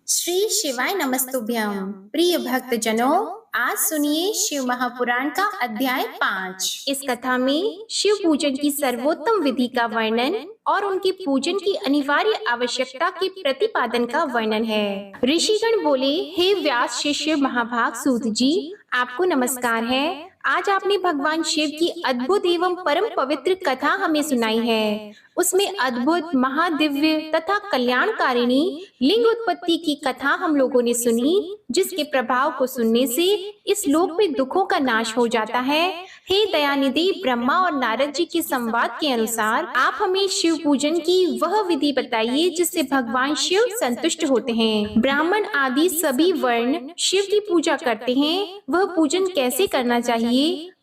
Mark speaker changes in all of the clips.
Speaker 1: श्री शिवाय नमस्तुभ्यम। प्रिय भक्त जनों, आज सुनिए शिव महापुराण का अध्याय 5। इस कथा में शिव पूजन की सर्वोत्तम विधि का वर्णन और उनके पूजन की अनिवार्य आवश्यकता के प्रतिपादन का वर्णन है। ऋषिगण बोले, हे व्यास शिष्य महाभाग सूत जी, आपको नमस्कार है। आज आपने भगवान शिव की अद्भुत एवं परम पवित्र कथा हमें सुनाई है। उसमें अद्भुत, महादिव्य तथा कल्याणकारिणी लिंग उत्पत्ति की कथा हम लोगों ने सुनी, जिसके प्रभाव को सुनने से इस लोक में दुखों का नाश हो जाता है। हे दयानिधि, ब्रह्मा और नारद जी के संवाद के अनुसार आप हमें शिव पूजन की वह विधि बताइए जिससे भगवान शिव संतुष्ट होते हैं। ब्राह्मण आदि सभी वर्ण शिव की पूजा करते हैं, वह पूजन कैसे करना चाहिए?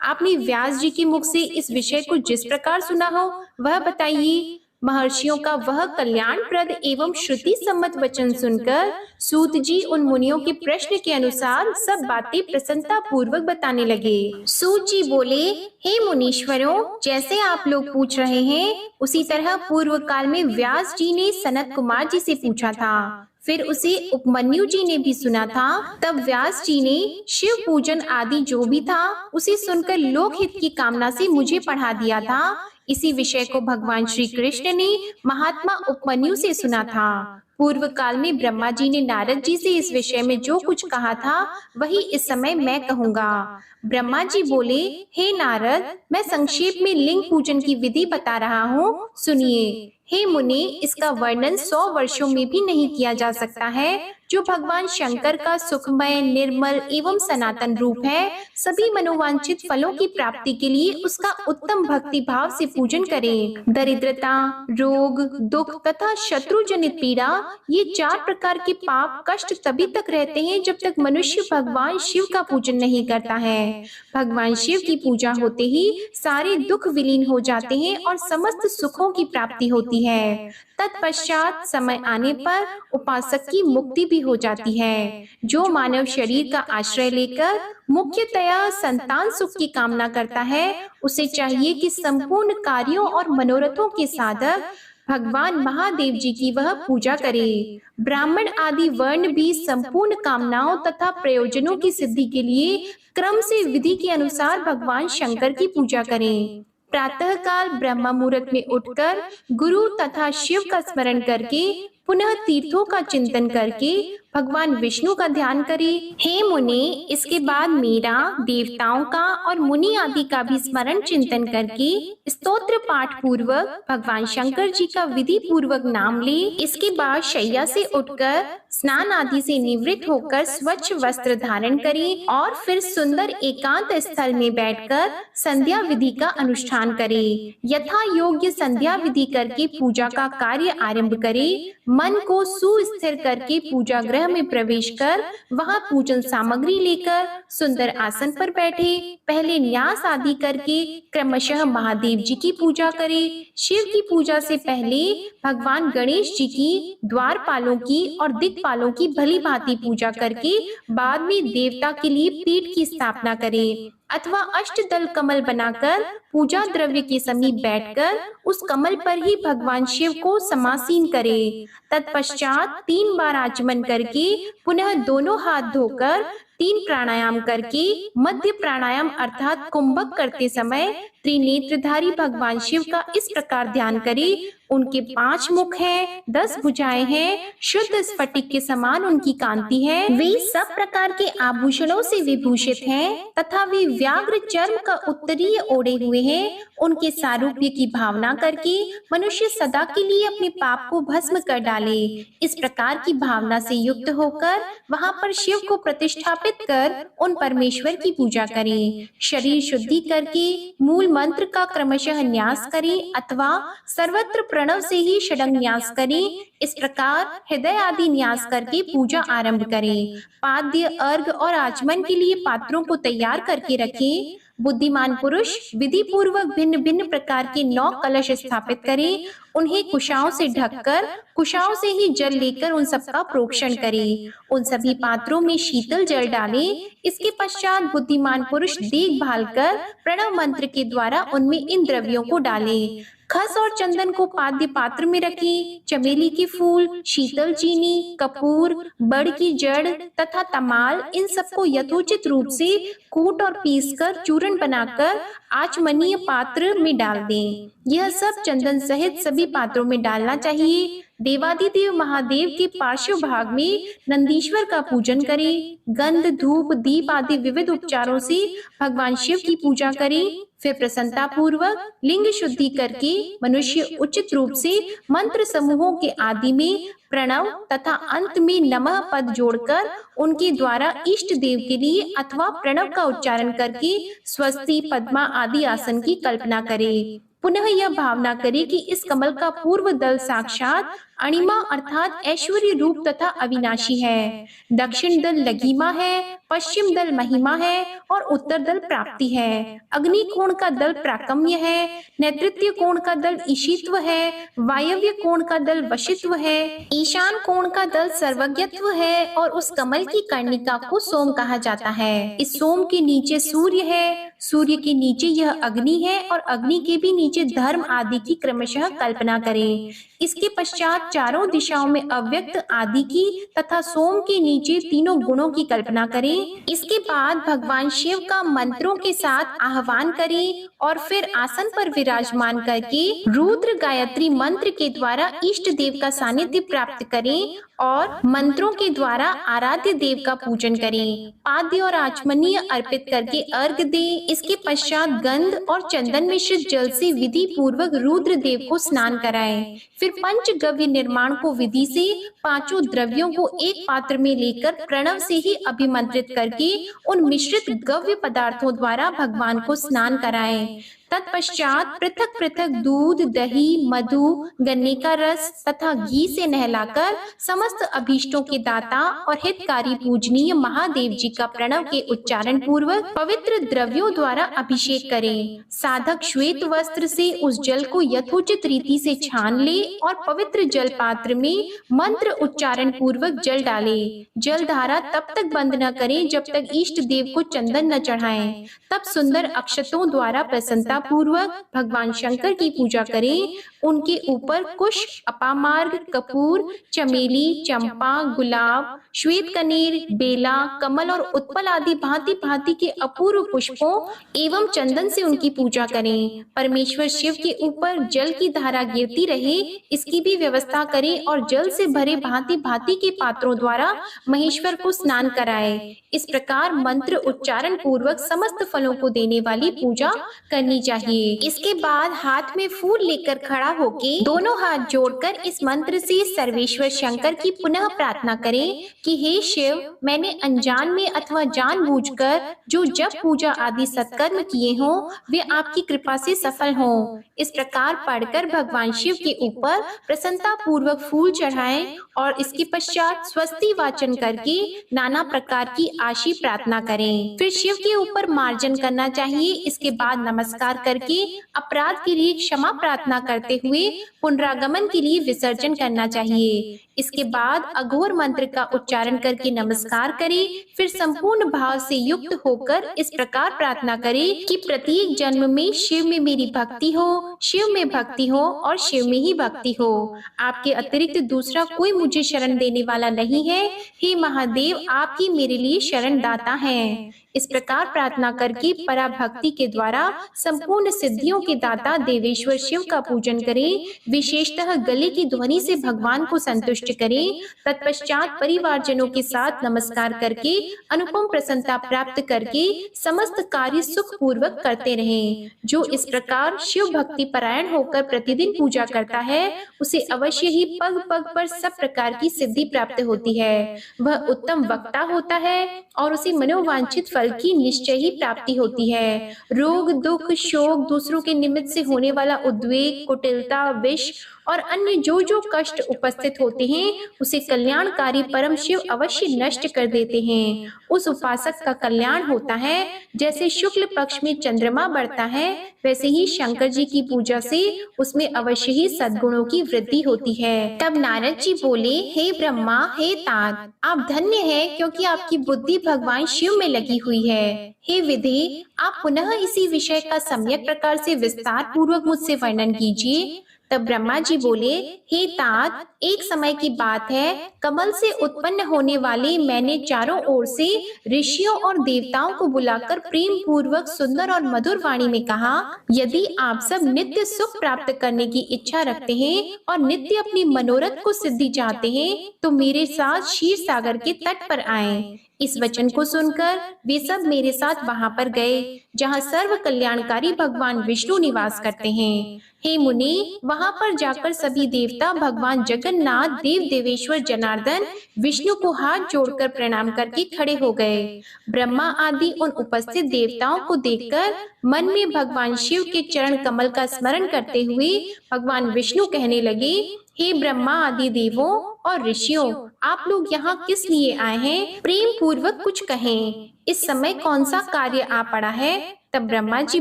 Speaker 1: आपने व्यास जी के मुख से इस विषय को जिस प्रकार सुना हो वह बताइए। महर्षियों का वह कल्याणप्रद एवं श्रुति सम्मत वचन सुनकर सूत जी उन मुनियों के प्रश्न के अनुसार सब बातें प्रसन्नता पूर्वक बताने लगे। सूत जी बोले, हे मुनीश्वरों, जैसे आप लोग पूछ रहे हैं उसी तरह पूर्व काल में व्यास जी ने सनत कुमार जी से पूछा था। फिर उसे उपमन्यु जी ने भी सुना था। तब व्यास जी ने शिव पूजन आदि जो भी था उसे सुनकर लोकहित की कामना से मुझे पढ़ा दिया था। इसी विषय को भगवान श्री कृष्ण ने महात्मा उपमन्यु से सुना था। पूर्व काल में ब्रह्मा जी ने नारद जी से इस विषय में जो कुछ कहा था वही इस समय मैं कहूँगा। ब्रह्मा जी बोले, हे नारद, मैं संक्षेप में लिंग पूजन की विधि बता रहा हूँ, सुनिए। हे मुनि, इसका वर्णन 100 वर्षों में भी नहीं किया जा सकता है। जो भगवान शंकर का सुखमय, निर्मल एवं सनातन रूप है, सभी मनोवांछित फलों की प्राप्ति के लिए उसका उत्तम भक्ति भाव से पूजन करें। दरिद्रता, रोग, दुख तथा शत्रु जनित पीड़ा, ये 4 प्रकार के पाप कष्ट तभी तक रहते हैं जब तक मनुष्य भगवान शिव का पूजन नहीं करता है। भगवान शिव की पूजा होते ही सारे दुख विलीन हो जाते हैं और समस्त सुखों की प्राप्ति होती है। तत्पश्चात समय आने पर उपासक की मुक्ति भी हो जाती है। जो मानव शरीर का आश्रय लेकर मुख्यतया संतान सुख की कामना करता है, उसे चाहिए कि संपूर्ण कार्यों और मनोरथों के साधक भगवान महादेव जी की वह पूजा करे। ब्राह्मण आदि वर्ण भी संपूर्ण कामनाओं तथा प्रयोजनों की सिद्धि के लिए क्रम से विधि के अनुसार भगवान शंकर की पूजा करें। प्रातः काल ब्रह्म मुहूर्त में उठकर गुरु तथा शिव का स्मरण करके पुनः तीर्थों का चिंतन करके भगवान विष्णु का ध्यान करें। हे मुनि, इसके बाद मेरा, देवताओं का और मुनि आदि का भी स्मरण चिंतन करके स्तोत्र पाठ पूर्वक भगवान शंकर जी का विधि पूर्वक नाम ले। इसके बाद शैया से उठकर स्नान आदि से निवृत्त होकर स्वच्छ वस्त्र धारण करें और फिर सुंदर एकांत स्थल में बैठकर संध्या विधि का अनुष्ठान करें। यथा योग्य संध्या विधि करके पूजा का कार्य आरंभ करें। मन को सुस्थिर करके पूजा गृह में प्रवेश कर वहां पूजन सामग्री लेकर सुंदर आसन पर बैठे। पहले न्यास आदि करके क्रमशः महादेव जी की पूजा करें। शिव की पूजा से पहले भगवान गणेश जी की, द्वारपालों की और दिक्पालों की भली भांति पूजा करके बाद में देवता के लिए पीठ की स्थापना करें अथवा अष्टदल कमल बनाकर पूजा द्रव्य के समीप बैठकर उस कमल पर ही भगवान शिव को समासीन करें। तत्पश्चात 3 बार आचमन करके पुनः दोनों हाथ धोकर 3 प्राणायाम करके मध्य प्राणायाम अर्थात कुंभक करते समय त्रिनेत्रधारी भगवान शिव का इस प्रकार ध्यान करें। उनके 5 मुख हैं, 10 भुजाएं हैं, शुद्ध स्फटिक के समान उनकी कांति है। वे सब प्रकार के आभूषणों से विभूषित हैं तथा वे व्याघ्र चर्म का उत्तरीय ओढ़े हुए हैं। उनके सारूप्य की भावना करके मनुष्य सदा के लिए अपने पाप को भस्म कर डाले। इस प्रकार की भावना से युक्त होकर वहां पर शिव को प्रतिष्ठापित कर उन परमेश्वर की पूजा करें। शरीर शुद्धि करके मूल मंत्र का क्रमशः न्यास करें अथवा सर्वत्र प्रणव से ही षडंग न्यास करें। इस प्रकार हृदय आदि न्यास करके पूजा आरंभ करें। पाद्य, अर्घ और आचमन के लिए पात्रों को तैयार करके रखें। बुद्धिमान पुरुष विधि पूर्वक भिन्न भिन्न प्रकार के 9 कलश स्थापित करें। उन्हें कुशाओं से ढककर कुशाओं से ही जल लेकर उन सबका प्रोक्षण करें। उन सभी पात्रों में शीतल जल डालें। इसके पश्चात बुद्धिमान पुरुष देखभाल कर प्रणव मंत्र के द्वारा उनमें इन द्रव्यों को डालें। खस और चंदन को पाद्य पात्र में रखें। चमेली के फूल, शीतल चीनी, कपूर, बड़ की जड़ तथा तमाल, इन सबको यथोचित रूप से कूट और पीसकर चूर्ण बनाकर आचमनीय पात्र में डाल दें। यह सब चंदन सहित सभी पात्रों में डालना चाहिए। देवादिदेव महादेव के पार्श्व भाग में नंदीश्वर का पूजन करें। गंध, धूप, दीप आदि विविध उपचारों से भगवान शिव की पूजा करें। फिर प्रसन्नता पूर्वक लिंग शुद्धि करके मनुष्य उचित रूप से मंत्र समूहों के आदि में प्रणव तथा अंत में नमः पद जोड़कर उनके द्वारा इष्ट देव के लिए अथवा प्रणव का उच्चारण करके स्वस्ति, पद्मा आदि आसन की कल्पना करे। पुनः यह भावना करे कि इस कमल का पूर्व दल साक्षात अणिमा अर्थात ऐश्वर्य रूप तथा अविनाशी है, दक्षिण दल लघिमा है, पश्चिम दल महिमा है और उत्तर दल प्राप्ति है। अग्नि कोण का दल प्राकम्य है, नैऋत्य कोण का दल ईशित्व है, वायव्य कोण का दल वशित्व है, ईशान कोण का दल सर्वज्ञत्व है और उस कमल की कर्णिका को सोम कहा जाता है। इस सोम के नीचे सूर्य है, सूर्य के नीचे यह अग्नि है और अग्नि के भी नीचे धर्म आदि की क्रमशः कल्पना करें। इसके पश्चात चारों दिशाओं में अव्यक्त आदि की तथा सोम के नीचे तीनों गुणों की कल्पना करें। इसके बाद भगवान शिव का मंत्रों के साथ आह्वान करें और फिर आसन पर विराजमान करके रुद्र गायत्री मंत्र के द्वारा इष्ट देव का सानिध्य प्राप्त करें और मंत्रों के द्वारा आराध्य देव का पूजन करें। पाद्य और आचमनीय अर्पित करके अर्घ दें। इसके पश्चात गंध और चंदन मिश्रित जल से विधि पूर्वक रुद्र देव को स्नान कराएं। फिर पंचगव्य निर्माण को विधि से पांचों द्रव्यों को एक पात्र में लेकर प्रणव से ही अभिमंत्रित करके उन मिश्रित गव्य पदार्थों द्वारा भगवान को स्नान कराएं। तत्पश्चात पृथक पृथक दूध, दही, मधु, गन्ने का रस तथा घी से नहलाकर समस्त अभीष्टों के दाता और हितकारी पूजनीय महादेव जी का प्रणव के उच्चारण पूर्वक पवित्र द्रव्यों द्वारा अभिषेक करें। साधक श्वेत वस्त्र से उस जल को यथोचित रीति से छान ले और पवित्र जल पात्र में मंत्र उच्चारण पूर्वक जल डाले। जल धारा तब तक बंद न करें जब तक इष्ट देव को चंदन न चढ़ाएं। तब सुंदर अक्षतों द्वारा प्रसन्नता पूर्वक भगवान शंकर की पूजा करें। उनके ऊपर कुश, अपामार्ग, कपूर, चमेली, चंपा, गुलाब, श्वेत कनेर, बेला, कमल और उत्पल आदि भांति भांति के अपूर्व पुष्पों एवं चंदन से उनकी पूजा करें। परमेश्वर शिव के ऊपर जल की धारा गिरती रहे, इसकी भी व्यवस्था करें और जल से भरे भांति भांति के पात्रों द्वारा महेश्वर को स्नान कराएं। इस प्रकार मंत्र उच्चारण पूर्वक समस्त फलों को देने वाली पूजा करनी चाहिए। इसके बाद हाथ में फूल लेकर खड़ा होके दोनों हाथ जोड़कर इस मंत्र से सर्वेश्वर शंकर की पुनः प्रार्थना करें कि हे शिव, मैंने अनजान में अथवा जानबूझकर जो जप पूजा आदि सत्कर्म किए हों वे आपकी कृपा से सफल हों। इस प्रकार पढ़कर भगवान शिव के ऊपर प्रसन्नता पूर्वक फूल चढ़ाएं और इसके पश्चात स्वस्ति वाचन करके नाना प्रकार की आशी प्रार्थना करें। फिर शिव के ऊपर मार्जन करना चाहिए। इसके बाद नमस्कार करके अपराध के लिए क्षमा प्रार्थना करते हुए पुनरागमन के लिए विसर्जन करना चाहिए। इसके बाद अघोर मंत्र का उच्चारण करके नमस्कार करें। फिर संपूर्ण भाव से युक्त होकर इस प्रकार प्रार्थना करें कि प्रत्येक जन्म में शिव में मेरी भक्ति हो, शिव में भक्ति हो और शिव में ही भक्ति हो। आपके अतिरिक्त दूसरा कोई मुझे शरण देने वाला नहीं है। हे महादेव, आप ही मेरे लिए शरण दाता हैं। इस प्रकार प्रार्थना करके पराभक्ति के द्वारा संपूर्ण सिद्धियों के दाता देवेश्वर शिव का पूजन करें। विशेषतः गले की ध्वनि से भगवान को संतुष्ट करें। तत्पश्चात परिवारजनों के साथ नमस्कार करके अनुपम प्रसन्नता प्राप्त करके समस्त कार्य सुख पूर्वक करते रहें। जो इस प्रकार शिव भक्ति परायण होकर प्रतिदिन पूजा करता है उसे अवश्य ही पग पग पर सब प्रकार की सिद्धि प्राप्त होती है। वह उत्तम वक्ता होता है और उसे मनोवांछित फल की निश्चय ही प्राप्ति होती है। रोग, दुख, शोक, दूसरों के निमित्त से होने वाला उद्वेग, कुटिलता, विष और अन्य जो जो कष्ट उपस्थित होते हैं उसे कल्याणकारी परम शिव अवश्य नष्ट कर देते हैं। उस उपासक का कल्याण होता है। जैसे शुक्ल पक्ष में चंद्रमा बढ़ता है, वैसे ही शंकर जी की पूजा से उसमें अवश्य ही सद्गुणों की वृद्धि होती है। तब नारद जी बोले, हे ब्रह्मा, हे तात, आप धन्य हैं क्योंकि आपकी बुद्धि भगवान शिव में लगी हुई है। हे विधि, आप पुनः इसी विषय का सम्यक प्रकार से विस्तार पूर्वक मुझसे वर्णन कीजिए। तब ब्रह्मा जी बोले, हे तात, एक समय की बात है, कमल से उत्पन्न होने वाले मैंने चारों ओर से ऋषियों और देवताओं को बुलाकर प्रेम पूर्वक सुंदर और मधुर वाणी में कहा, यदि आप सब नित्य सुख प्राप्त करने की इच्छा रखते हैं और नित्य अपनी मनोरथ को सिद्धि चाहते हैं, तो मेरे साथ क्षीर सागर के तट पर आएं। इस वचन को सुनकर वे सब मेरे साथ वहां पर गए जहां सर्व कल्याणकारी भगवान विष्णु निवास करते हैं। हे मुनि, वहां पर जाकर सभी देवता भगवान जगन्नाथ, देव देवेश्वर जनार्दन विष्णु को हाथ जोड़कर प्रणाम करके खड़े हो गए। ब्रह्मा आदि उन उपस्थित देवताओं को देखकर मन में भगवान शिव के चरण कमल का स्मरण करते हुए भगवान विष्णु कहने लगे, हे ब्रह्मा आदि देवों और ऋषियों, आप लोग यहाँ किस लिए आए हैं? प्रेम पूर्वक कुछ कहें। इस समय कौन सा कार्य आ पड़ा है? तब ब्रह्मा जी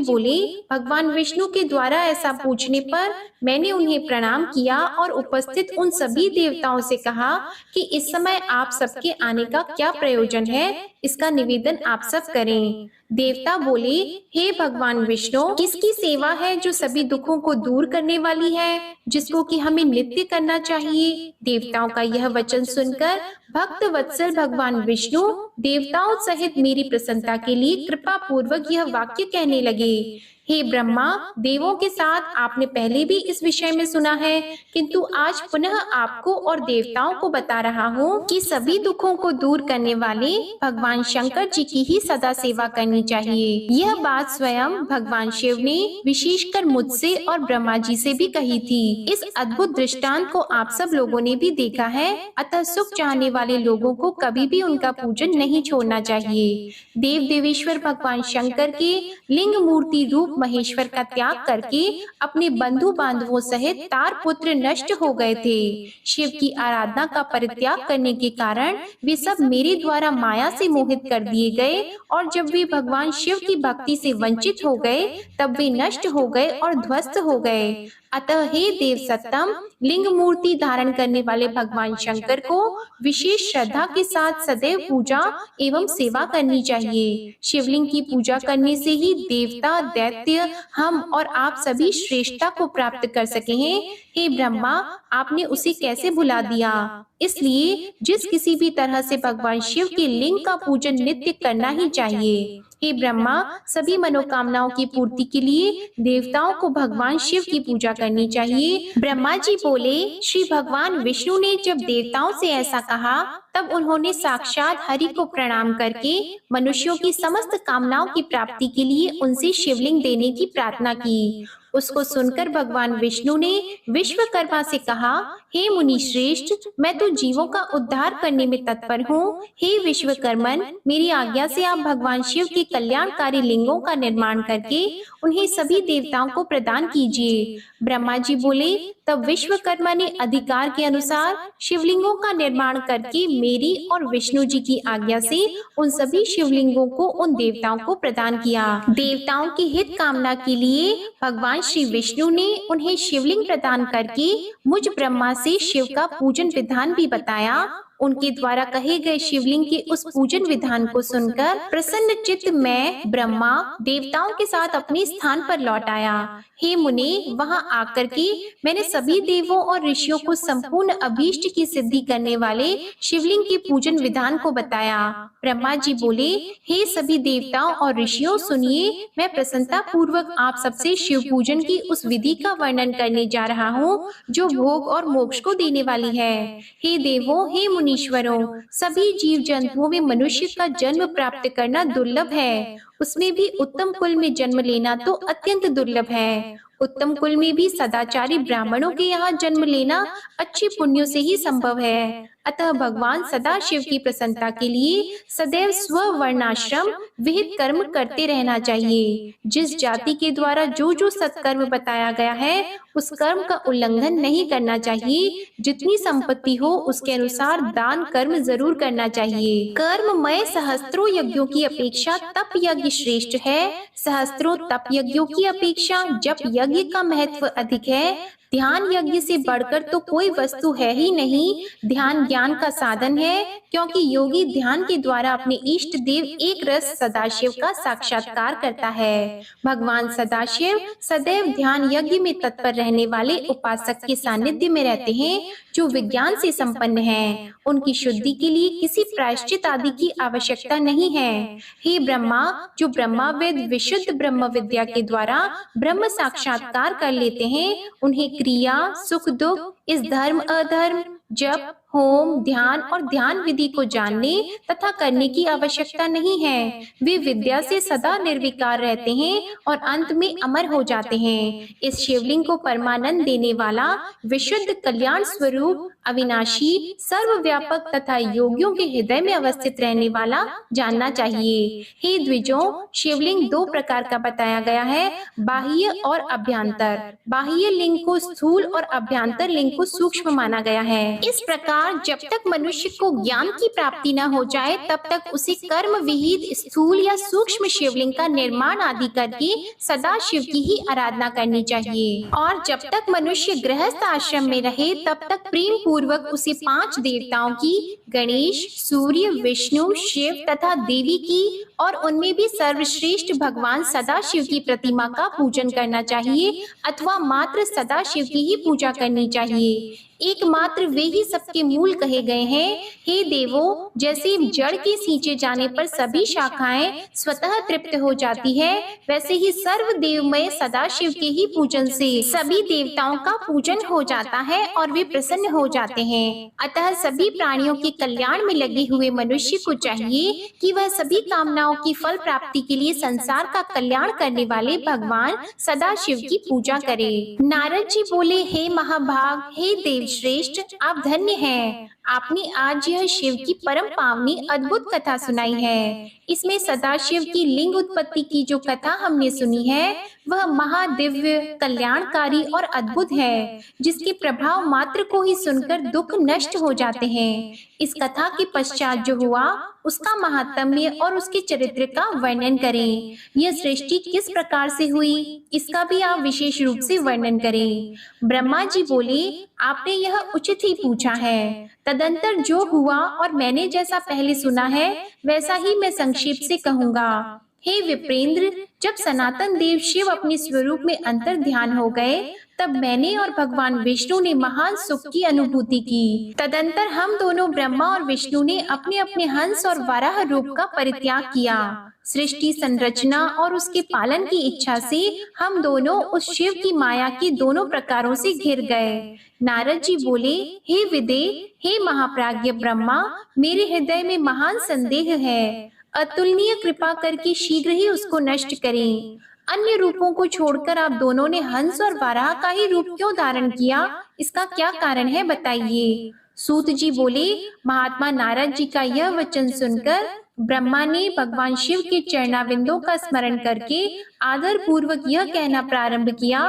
Speaker 1: बोले, भगवान विष्णु के द्वारा ऐसा पूछने पर मैंने उन्हें प्रणाम किया और उपस्थित उन सभी देवताओं से कहा कि इस समय आप सबके आने का क्या प्रयोजन है, इसका निवेदन आप सब करें। देवता बोले, हे भगवान विष्णु, किसकी सेवा है जो सभी दुखों को दूर करने वाली है, जिसको कि हमें नित्य करना चाहिए? देवताओं का यह वचन सुनकर भक्त वत्सल भगवान विष्णु देवताओं सहित मेरी प्रसन्नता के लिए कृपा पूर्वक यह वाक्य कहने लगे, हे ब्रह्मा, देवों के साथ आपने पहले भी इस विषय में सुना है, किंतु आज पुनः आपको और देवताओं को बता रहा हूँ कि सभी दुखों को दूर करने वाले भगवान शंकर जी की ही सदा सेवा करनी चाहिए। यह बात स्वयं भगवान शिव ने विशेषकर मुझसे और ब्रह्मा जी से भी कही थी। इस अद्भुत दृष्टांत को आप सब लोगों ने भी देखा है, अतः सुख चाहने वाले लोगों को कभी भी उनका पूजन नहीं छोड़ना चाहिए। देव देवेश्वर भगवान शंकर के लिंग मूर्ति रूप महेश्वर का त्याग करके अपने बंधु बांधवों सहित तार पुत्र नष्ट हो गए थे। शिव की आराधना का परित्याग करने के कारण वे सब मेरे द्वारा माया से मोहित कर दिए गए और जब वे भगवान शिव की भक्ति से वंचित हो गए तब वे नष्ट हो गए और ध्वस्त हो गए। अतः हे देव सत्तम, लिंग मूर्ति धारण करने वाले भगवान शंकर को विशेष श्रद्धा के साथ सदैव पूजा एवं सेवा करनी चाहिए। शिवलिंग की पूजा करने से ही देवता, दैत्य, हम और आप सभी श्रेष्ठता को प्राप्त कर सके हैं। हे ब्रह्मा, आपने उसे कैसे भुला दिया? इसलिए जिस किसी भी तरह से भगवान शिव के लिंग का पूजन नित्य करना ही चाहिए। हे ब्रह्मा, सभी मनोकामनाओं की पूर्ति के लिए देवताओं को भगवान शिव की पूजा करनी चाहिए। ब्रह्मा जी बोले, श्री भगवान विष्णु ने जब देवताओं से ऐसा कहा तब उन्होंने साक्षात हरि को प्रणाम करके मनुष्यों की समस्त कामनाओं की प्राप्ति के लिए उनसे शिवलिंग देने की प्रार्थना की। उसको सुनकर भगवान विष्णु ने विश्वकर्मा से कहा, हे मुनि श्रेष्ठ, मैं तो जीवों का उद्धार करने में तत्पर हूँ। हे विश्वकर्मन, मेरी आज्ञा से आप भगवान शिव के कल्याणकारी लिंगों का निर्माण करके उन्हें सभी देवताओं को प्रदान कीजिए। ब्रह्मा जी बोले, तब विश्वकर्मा ने अधिकार के अनुसार शिवलिंगों का निर्माण करके मेरी और विष्णु जी की आज्ञा से उन सभी शिवलिंगों को उन देवताओं को प्रदान किया। देवताओं की हित कामना के लिए भगवान श्री विष्णु ने उन्हें शिवलिंग प्रदान करके मुझ ब्रह्मा से शिव का पूजन विधान भी बताया। उनके द्वारा कहे गए शिवलिंग के उस पूजन विधान को सुनकर प्रसन्न चित्त मैं ब्रह्मा देवताओं के साथ अपने स्थान पर लौट आया। हे मुनि, वहां आकर के मैंने सभी देवों और ऋषियों को संपूर्ण अभीष्ट की सिद्धि करने वाले शिवलिंग के पूजन विधान को बताया। ब्रह्मा जी बोले, हे सभी देवताओं और ऋषियों, सुनिए, मैं प्रसन्नता पूर्वक आप सबसे शिव पूजन की उस विधि का वर्णन करने जा रहा हूँ जो भोग और मोक्ष को देने वाली है। हे देवों, हे मुनीश्वरों, सभी जीव जंतुओं में मनुष्य का जन्म प्राप्त करना दुर्लभ है उसमें भी उत्तम कुल में जन्म लेना तो अत्यंत दुर्लभ है। उत्तम कुल में भी सदाचारी ब्राह्मणों के यहाँ जन्म लेना अच्छे पुण्यों से ही संभव है। अतः भगवान सदाशिव की प्रसन्नता के लिए सदैव स्ववर्णाश्रम विहित कर्म करते रहना चाहिए। जिस जाति के द्वारा जो जो सत्कर्म बताया गया है उस कर्म का उल्लंघन नहीं करना चाहिए। जितनी संपत्ति हो उसके अनुसार दान कर्म जरूर करना चाहिए। कर्ममय सहस्त्रों यज्ञों की अपेक्षा तप यज्ञ श्रेष्ठ है। सहस्त्रों तप यज्ञों की अपेक्षा जप यज्ञ का महत्व अधिक है। ध्यान यज्ञ से बढ़कर तो कोई वस्तु है ही नहीं। ध्यान ज्ञान का साधन है, क्योंकि योगी ध्यान के द्वारा अपने इष्ट देव एक रस सदाशिव का साक्षात्कार करता है। भगवान सदाशिव सदैव ध्यान यज्ञ में तत्पर रहने वाले उपासक के सानिध्य में रहते हैं, जो विज्ञान से संपन्न हैं। उनकी शुद्धि के लिए किसी प्रायश्चित आदि की आवश्यकता नहीं है। हे ब्रह्मा, जो ब्रह्मावेद विशुद्ध ब्रह्म विद्या के द्वारा ब्रह्म साक्षात्कार कर लेते हैं, उन्हें क्रिया सुख दुख, इस धर्म अधर्म, जप होम ध्यान और ध्यान विधि को जानने तथा करने की आवश्यकता नहीं है। वे विद्या से सदा निर्विकार रहते हैं और अंत में अमर हो जाते हैं। इस शिवलिंग को परमानंद देने वाला विशुद्ध कल्याण स्वरूप अविनाशी सर्वव्यापक तथा योगियों के हृदय में अवस्थित रहने वाला जानना चाहिए। हे द्विजों, शिवलिंग दो प्रकार का बताया गया है, बाह्य और अभ्यंतर। बाह्य लिंग को स्थूल और अभ्यंतर लिंग को सूक्ष्म माना गया है। इस प्रकार जब तक मनुष्य को ज्ञान की प्राप्ति न हो जाए तब तक उसे कर्म विहित स्थूल या सूक्ष्म शिवलिंग का निर्माण आदि करके सदा शिव की ही आराधना करनी चाहिए। और जब तक मनुष्य गृहस्थ आश्रम में रहे तब तक प्रेम पूर्वक उसे 5 देवताओं की, गणेश, सूर्य, विष्णु, शिव तथा देवी की और उनमें भी सर्वश्रेष्ठ भगवान सदाशिव की प्रतिमा का पूजन करना चाहिए अथवा मात्र सदाशिव की ही पूजा करनी चाहिए। एकमात्र वे ही सबके मूल कहे गए हैं। हे देवों, जैसे जड़ के सींचे जाने पर सभी शाखाएं स्वतः तृप्त हो जाती है, वैसे ही सर्व देवमय सदाशिव के ही पूजन से सभी देवताओं का पूजन हो जाता है और वे प्रसन्न हो जाते हैं। अतः सभी प्राणियों के कल्याण में लगे हुए मनुष्य को चाहिए कि वह सभी कामनाओं की फल प्राप्ति के लिए संसार का कल्याण करने वाले भगवान सदाशिव की पूजा करे। नारद जी बोले, हे महाभाग, हे देव श्रेष्ठ, आप धन्य हैं। आपने आज यह शिव की परम पावनी अद्भुत कथा सुनाई है। इसमें सदाशिव की लिंग उत्पत्ति की जो कथा हमने सुनी है वह महादिव्य, कल्याणकारी और अद्भुत है, जिसके प्रभाव मात्र को ही सुनकर दुख नष्ट हो जाते हैं। इस कथा के पश्चात जो हुआ उसका महात्म्य और उसके चरित्र का वर्णन करें। यह सृष्टि किस प्रकार से हुई इसका भी आप विशेष रूप से वर्णन करें। ब्रह्मा जी बोले, आपने यह उचित ही पूछा है। तदंतर जो हुआ और मैंने जैसा पहले सुना है वैसा ही मैं संक्षेप से कहूँगा। हे विप्रेंद्र, जब सनातन देव शिव अपने स्वरूप में अंतर ध्यान हो गए तब मैंने और भगवान विष्णु ने महान सुख की अनुभूति की। तदंतर हम दोनों ब्रह्मा और विष्णु ने अपने अपने हंस और वराह रूप का परित्याग किया। सृष्टि संरचना और उसके पालन की इच्छा से हम दोनों उस शिव की माया के दोनों प्रकारों से घिर गए। नारद जी बोले, हे विदे, हे महाप्राज्ञ ब्रह्मा, मेरे हृदय में महान संदेह है। अतुलनीय कृपा करके शीघ्र ही उसको नष्ट करें। अन्य रूपों को छोड़कर आप दोनों ने हंस और वराह का ही रूप क्यों धारण किया, इसका क्या कारण है, बताइए। सूत जी बोले, महात्मा नारद जी का यह वचन सुनकर ब्रह्मा ने भगवान शिव के चरणाविंदों का स्मरण करके आदर पूर्वक यह कहना प्रारंभ किया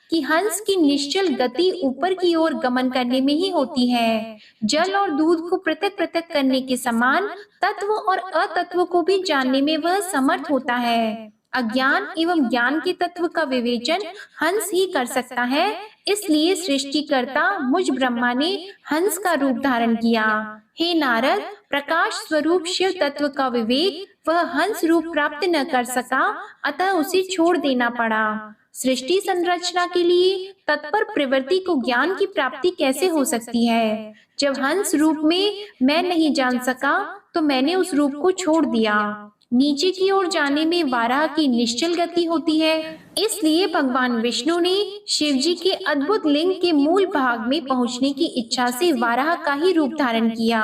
Speaker 1: कि हंस की निश्चल गति ऊपर की ओर गमन करने में ही होती है। जल और दूध को पृथक पृथक करने के समान तत्व और अतत्व को भी जानने में वह समर्थ होता है। अज्ञान एवं ज्ञान के तत्व का विवेचन हंस ही कर सकता है। इसलिए सृष्टिकर्ता मुझ ब्रह्मा ने हंस का रूप धारण किया। हे नारद, प्रकाश स्वरूप शिव तत्व का विवेक वह हंस रूप प्राप्त न कर सका, अतः उसे छोड़ देना पड़ा। सृष्टि संरचना के लिए तत्पर प्रवृत्ति को ज्ञान की प्राप्ति कैसे हो सकती है? जब हंस रूप में मैं नहीं जान सका तो मैंने उस रूप को छोड़ दिया। नीचे की ओर जाने में वाराह की निश्चल गति होती है। इसलिए भगवान विष्णु ने शिव जी के अद्भुत लिंग के मूल भाग में पहुंचने की इच्छा से वाराह का ही रूप धारण किया,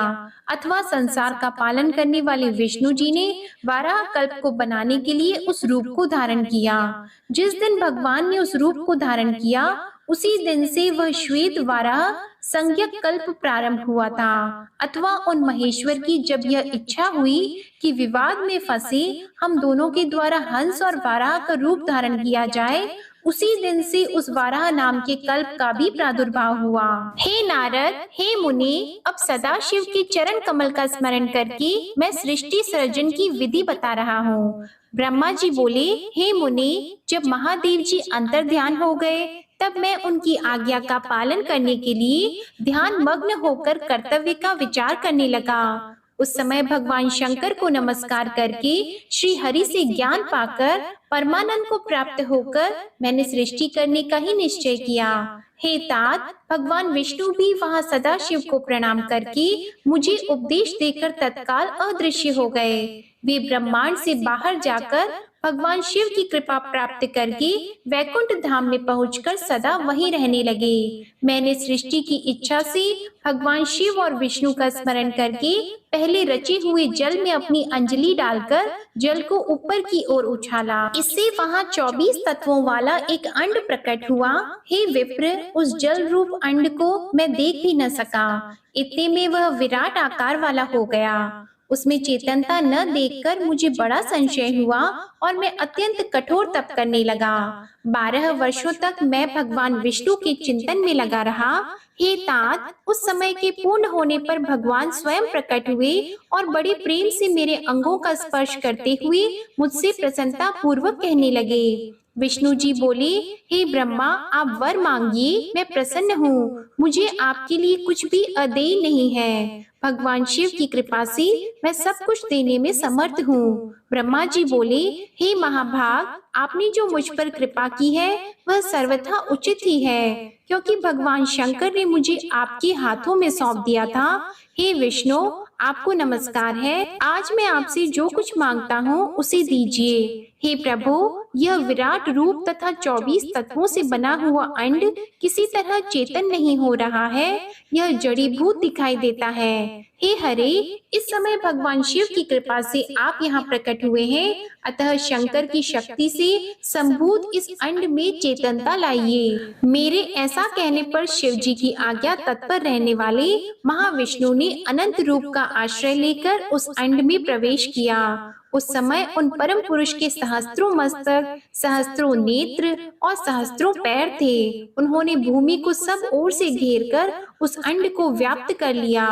Speaker 1: अथवा संसार का पालन करने वाले विष्णु जी ने वाराह कल्प को बनाने के लिए उस रूप को धारण किया। जिस दिन भगवान ने उस रूप को धारण किया, उसी दिन से वह श्वेत वाराह संज्ञक कल्प प्रारंभ हुआ था, अथवा उन महेश्वर की जब यह इच्छा हुई कि विवाद में फंसे हम दोनों के द्वारा हंस और वाराह का रूप धारण किया जाए, उसी दिन से उस वाराह नाम के कल्प का भी प्रादुर्भाव हुआ। हे नारद, हे मुनि, अब सदा शिव के चरण कमल का स्मरण करके मैं सृष्टि सर्जन की विधि बता रहा हूँ। ब्रह्मा जी बोले, हे मुनि, जब महादेव जी अंतर ध्यान हो गए, तब मैं उनकी आज्ञा का पालन करने के लिए ध्यान मग्न होकर कर्तव्य का विचार करने लगा। उस समय भगवान शंकर को नमस्कार करके श्री हरि से ज्ञान पाकर परमानंद को प्राप्त होकर मैंने सृष्टि करने का ही निश्चय किया। हे तात, भगवान विष्णु भी वहाँ सदा शिव को प्रणाम करके मुझे उपदेश देकर तत्काल अदृश्य हो गए। वे ब्रह्मांड से बाहर जाकर भगवान शिव की कृपा प्राप्त करके वैकुंठ धाम में पहुंचकर सदा वहीं रहने लगे। मैंने सृष्टि की इच्छा से भगवान शिव और विष्णु का स्मरण करके पहले रचे हुए जल में अपनी अंजलि डालकर जल को ऊपर की ओर उछाला। इससे वहाँ 24 तत्वों वाला एक अंड प्रकट हुआ। हे विप्र, उस जल रूप अंड को मैं देख भी न सका, इतने में वह विराट आकार वाला हो गया। उसमें चेतनता न देखकर मुझे बड़ा संशय हुआ और मैं अत्यंत कठोर तप करने लगा। 12 वर्षों तक मैं भगवान विष्णु के चिंतन में लगा रहा। हे तात, उस समय के पूर्ण होने पर भगवान स्वयं प्रकट हुए और बड़े प्रेम से मेरे अंगों का स्पर्श करते हुए मुझसे प्रसन्नता पूर्वक कहने लगे। विष्णु जी बोले, हे ब्रह्मा, आप वर मांगिए, मैं प्रसन्न हूँ। मुझे आपके लिए कुछ भी अदेय नहीं है। भगवान शिव की कृपा से मैं सब कुछ देने में समर्थ हूँ। ब्रह्मा जी बोले, हे महाभाग, आपने जो मुझ पर कृपा की है वह सर्वथा उचित ही है, क्योंकि भगवान शंकर ने मुझे आपके हाथों में सौंप दिया था। हे विष्णु, आपको नमस्कार है। आज मैं आपसे जो कुछ मांगता हूँ उसे दीजिए। हे प्रभु, यह विराट रूप तथा 24 तत्वों से बना हुआ अंड किसी तरह चेतन नहीं हो रहा है, यह जड़ीभूत दिखाई देता है। हे हरे, इस समय भगवान शिव की कृपा से आप यहाँ प्रकट हुए हैं, अतः शंकर की शक्ति से संभूत इस अंड में चेतनता लाइए। मेरे ऐसा कहने पर शिव जी की आज्ञा तत्पर रहने वाले महाविष्णु ने अनंत रूप का आश्रय लेकर उस अंड में प्रवेश किया। उस समय उन परम पुरुष के सहस्त्रों मस्तक, सहस्त्रों नेत्र और सहस्त्रों पैर थे। उन्होंने भूमि को सब ओर से घेरकर उस अंड को व्याप्त कर लिया।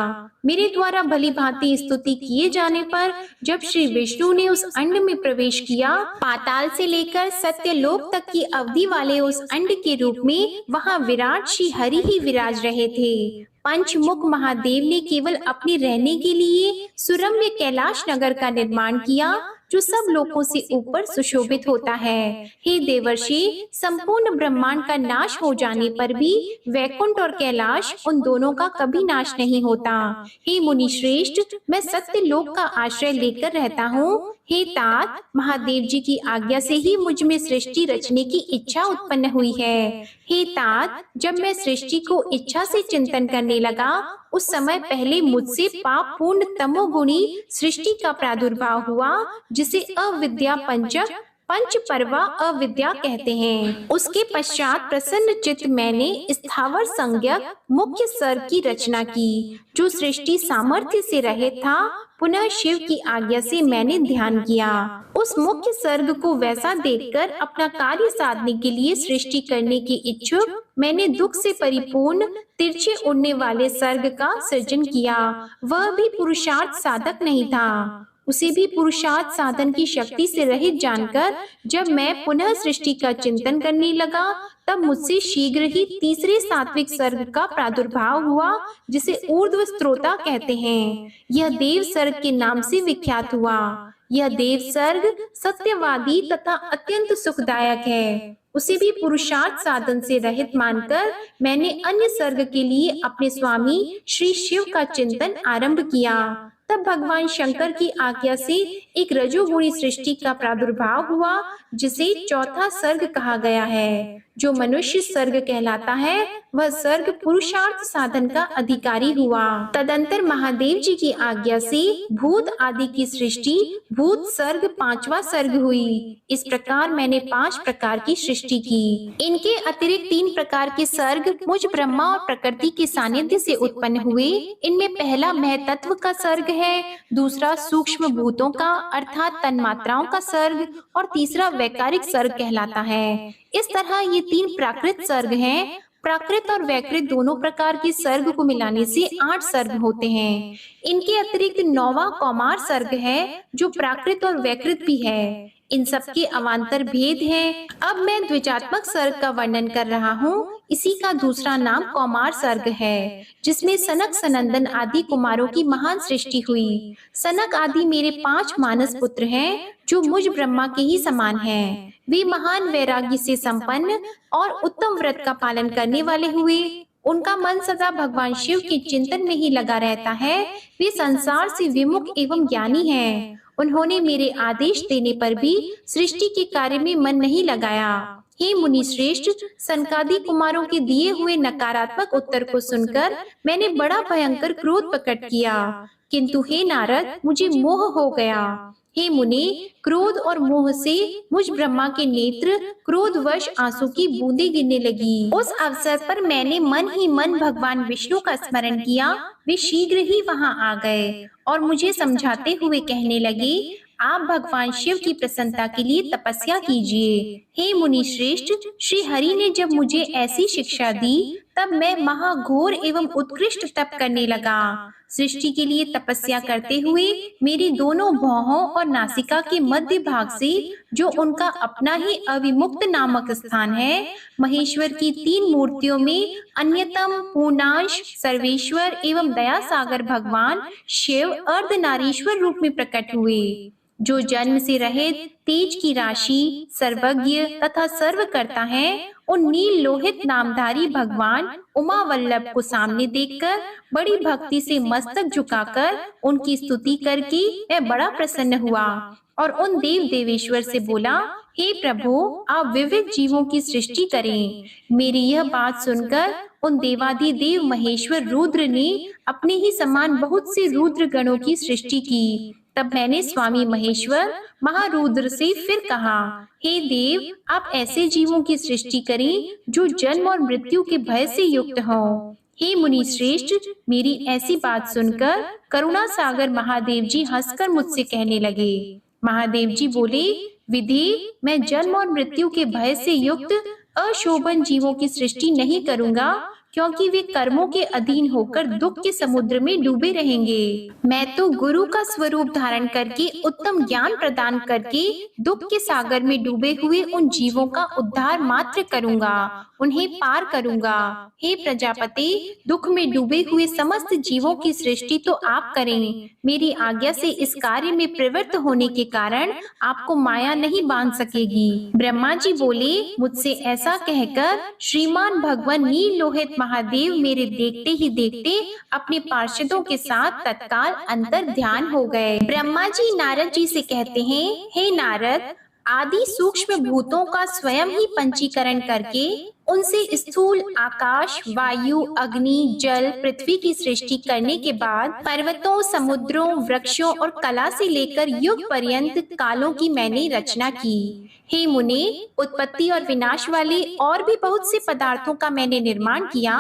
Speaker 1: मेरे द्वारा भली भांति स्तुति किए जाने पर जब श्री विष्णु ने उस अंड में प्रवेश किया, पाताल से लेकर सत्यलोक तक की अवधि वाले उस अंड के रूप में वहाँ विराट श्री हरि ही विराज रहे थे। पंचमुख महादेव ने केवल अपने रहने के लिए सुरम्य कैलाश नगर का निर्माण किया, जो सब लोकों से ऊपर सुशोभित होता है। हे देवर्षि, संपूर्ण ब्रह्मांड का नाश हो जाने पर भी वैकुंठ और कैलाश उन दोनों का कभी नाश नहीं होता। हे मुनि श्रेष्ठ, मैं सत्य लोक का आश्रय लेकर रहता हूँ। हे तात, महादेव जी की आज्ञा से ही मुझ में सृष्टि रचने की इच्छा उत्पन्न हुई है। हे तात, जब मैं सृष्टि को इच्छा से चिंतन करने लगा, उस समय पहले मुझसे पाप पूर्ण तमोगुणी सृष्टि का प्रादुर्भाव हुआ, जिसे अविद्या पंचक पंच पर्वा अविद्या कहते हैं। उसके पश्चात प्रसन्न चित्त मैंने स्थावर संज्ञक मुख्य सर्ग की रचना की, जो सृष्टि सामर्थ्य से रहित था। पुनः शिव की आज्ञा से मैंने ध्यान किया। उस मुख्य सर्ग को वैसा देखकर अपना कार्य साधने के लिए सृष्टि करने की इच्छुक मैंने दुख से परिपूर्ण तिरछे उड़ने वाले सर्ग का सृजन किया। वह भी पुरुषार्थ साधक नहीं था। उसे भी पुरुषार्थ साधन की शक्ति से रहित जानकर जब मैं पुनः सृष्टि का चिंतन करने लगा, तब मुझसे शीघ्र ही तीसरे सात्विक सर्ग का प्रादुर्भाव हुआ, जिसे ऊर्ध्व स्त्रोता कहते हैं। यह देव सर्ग के नाम से विख्यात हुआ। यह देव सर्ग सत्यवादी तथा अत्यंत सुखदायक है। उसे भी पुरुषार्थ साधन से रहित मानकर मैंने अन्य सर्ग के लिए अपने स्वामी श्री शिव का चिंतन आरंभ किया। तब भगवान शंकर की आज्ञा से एक रजोगुणी सृष्टि का प्रादुर्भाव हुआ, जिसे चौथा सर्ग कहा गया है। जो मनुष्य सर्ग कहलाता है, वह सर्ग पुरुषार्थ साधन का अधिकारी हुआ। तदंतर महादेव जी की आज्ञा से भूत आदि की सृष्टि भूत सर्ग पांचवा सर्ग हुई। इस प्रकार मैंने 5 प्रकार की सृष्टि की। इनके अतिरिक्त 3 प्रकार के सर्ग मुझ ब्रह्मा और प्रकृति के सानिध्य से उत्पन्न हुए। इनमें पहला महतत्व का सर्ग है, दूसरा सूक्ष्म भूतों का अर्थात तन्मात्राओं का सर्ग और तीसरा वैकारिक सर्ग कहलाता है। इस तरह ये 3 प्राकृत सर्ग हैं। प्राकृत और वैकृत दोनों प्रकार के सर्ग को मिलाने से 8 सर्ग होते हैं। इनके अतिरिक्त 9वां कौमार सर्ग है, जो प्राकृत और वैकृत भी है। इन सबके अवान्तर भेद हैं। अब मैं द्विजात्मक सर्ग का वर्णन कर रहा हूँ। इसी का दूसरा नाम कौमार सर्ग है, जिसमें सनक सनंदन आदि कुमारों की महान सृष्टि हुई। सनक आदि मेरे 5 मानस पुत्र हैं, जो मुझ ब्रह्मा के ही समान हैं। वे महान वैराग्य से संपन्न और उत्तम व्रत का पालन करने वाले हुए। उनका मन सदा भगवान शिव के चिंतन में ही लगा रहता है। वे संसार से विमुख एवं ज्ञानी हैं। उन्होंने मेरे आदेश देने पर भी सृष्टि के कार्य में मन नहीं लगाया। हे मुनि श्रेष्ठ, सनकादि कुमारों के दिए हुए नकारात्मक उत्तर को सुनकर मैंने बड़ा भयंकर क्रोध प्रकट किया, किंतु हे नारद, मुझे मोह हो गया। हे मुनि, क्रोध और मोह से मुझ ब्रह्मा के नेत्र क्रोधवश आंसू की बूंदें गिरने लगी। उस अवसर पर मैंने मन ही मन भगवान विष्णु का स्मरण किया। वे शीघ्र ही वहां आ गए और मुझे समझाते हुए कहने लगे, आप भगवान शिव की प्रसन्नता के लिए तपस्या कीजिए। हे मुनि श्रेष्ठ, श्री हरि ने जब मुझे ऐसी शिक्षा दी, तब मैं महाघोर एवं उत्कृष्ट तप करने लगा। सृष्टि के लिए तपस्या करते हुए मेरी दोनों भौहों और नासिका के मध्य भाग से, जो उनका अपना ही अविमुक्त नामक स्थान है, महेश्वर की 3 मूर्तियों में अन्यतम पूर्णांश सर्वेश्वर एवं दया सागर भगवान शिव अर्धनारीश्वर रूप में प्रकट हुए। जो जन्म से रहित तेज की राशि, सर्वज्ञ तथा सर्वकर्ता है, उन नील लोहित नामधारी भगवान उमा वल्लभ को सामने देखकर बड़ी भक्ति से मस्तक झुकाकर उनकी स्तुति करके मैं बड़ा प्रसन्न हुआ और उन देव देवेश्वर से बोला, हे प्रभु, आप विविध जीवों की सृष्टि करें। मेरी यह बात सुनकर उन देवाधिदेव महेश्वर रुद्र ने अपने ही समान बहुत से रुद्र गणों की सृष्टि की। तब मैंने स्वामी महेश्वर महारुद्र से फिर कहा, हे देव, आप ऐसे जीवों की सृष्टि करें जो जन्म और मृत्यु के भय से युक्त हों। हे मुनि श्रेष्ठ, मेरी ऐसी बात सुनकर करुणा सागर महादेव जी हंसकर मुझसे कहने लगे। महादेव जी बोले, विधि, मैं जन्म और मृत्यु के भय से युक्त अशोभन जीवों की सृष्टि नहीं करूंगा, क्योंकि वे कर्मों के अधीन होकर दुख के समुद्र में डूबे रहेंगे। मैं तो गुरु का स्वरूप धारण करके उत्तम ज्ञान प्रदान करके दुख के सागर में डूबे हुए उन जीवों का उद्धार मात्र करूंगा, उन्हें पार करूंगा। हे प्रजापति, दुख में डूबे हुए समस्त जीवों की सृष्टि तो आप करें। मेरी आज्ञा से इस कार्य में प्रवृत्त होने के कारण आपको माया नहीं बांध सकेगी। ब्रह्मा जी बोले, मुझसे ऐसा कहकर श्रीमान भगवान नील लोहित महादेव मेरे देखते ही देखते अपने पार्षदों के साथ तत्काल अंतर ध्यान हो गए। ब्रह्मा जी नारद जी से कहते हैं, हे नारद, आदि सूक्ष्म भूतों का स्वयं ही पंचीकरण करके उनसे स्थूल आकाश, वायु, अग्नि, जल, पृथ्वी की सृष्टि करने के बाद पर्वतों, समुद्रों, वृक्षों और कला से लेकर युग पर्यंत कालों की मैंने रचना की। हे मुनि, उत्पत्ति और विनाश वाले और भी बहुत से पदार्थों का मैंने निर्माण किया,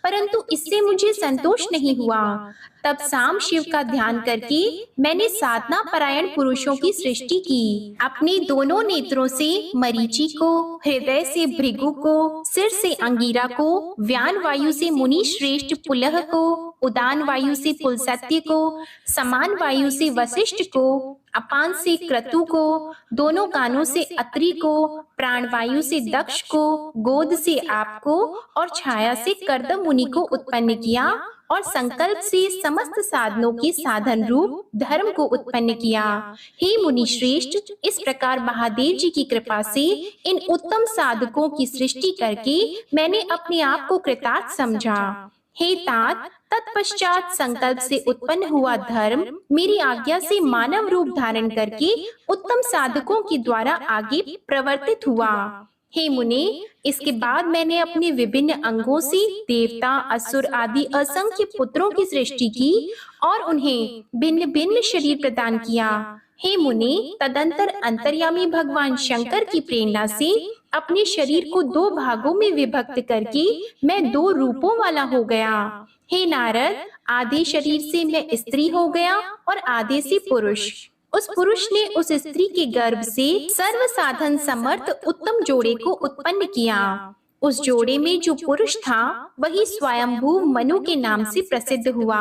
Speaker 1: परंतु इससे मुझे संतोष नहीं हुआ। तब साम शिव का ध्यान करके मैंने साधना परायण पुरुषों की सृष्टि की। अपने दोनों नेत्रों से मरीचि को, हृदय से भृगु को, सिर से अंगीरा को, व्यान वायु से मुनि श्रेष्ठ पुलह को, उदान वायु से पुलसत्य को, समान वायु से वशिष्ठ को, अपान से क्रतु को, दोनों कानों से अत्रि को, प्राण वायु से दक्ष को, गोद से आप को और छाया से कर्दम मुनि को उत्पन्न किया और संकल्प से समस्त साधनों के साधन रूप धर्म को उत्पन्न किया। हे मुनि श्रेष्ठ, इस प्रकार महादेव जी की कृपा से इन उत्तम साधकों की सृष्टि करके मैंने अपने आप को कृतार्थ समझा। हे तात, तत्पश्चात संकल्प से उत्पन्न हुआ धर्म मेरी आज्ञा से मानव रूप धारण करके उत्तम साधकों के द्वारा आगे प्रवर्तित हुआ। हे मुनि, इसके बाद मैंने अपने विभिन्न अंगों से देवता, असुर आदि असंख्य पुत्रों की सृष्टि की और उन्हें भिन्न भिन्न शरीर प्रदान किया। हे मुनि, तदंतर अंतर्यामी भगवान शंकर की प्रेरणा से अपने शरीर को दो भागों में विभक्त करके मैं दो रूपों वाला हो गया। हे नारद, आधे शरीर से मैं स्त्री हो गया और आधे से पुरुष। उस पुरुष ने उस स्त्री के गर्भ से सर्व साधन समर्थ उत्तम जोड़े को उत्पन्न किया। उस जोड़े में जो पुरुष था वही स्वयंभू मनु के नाम से प्रसिद्ध हुआ।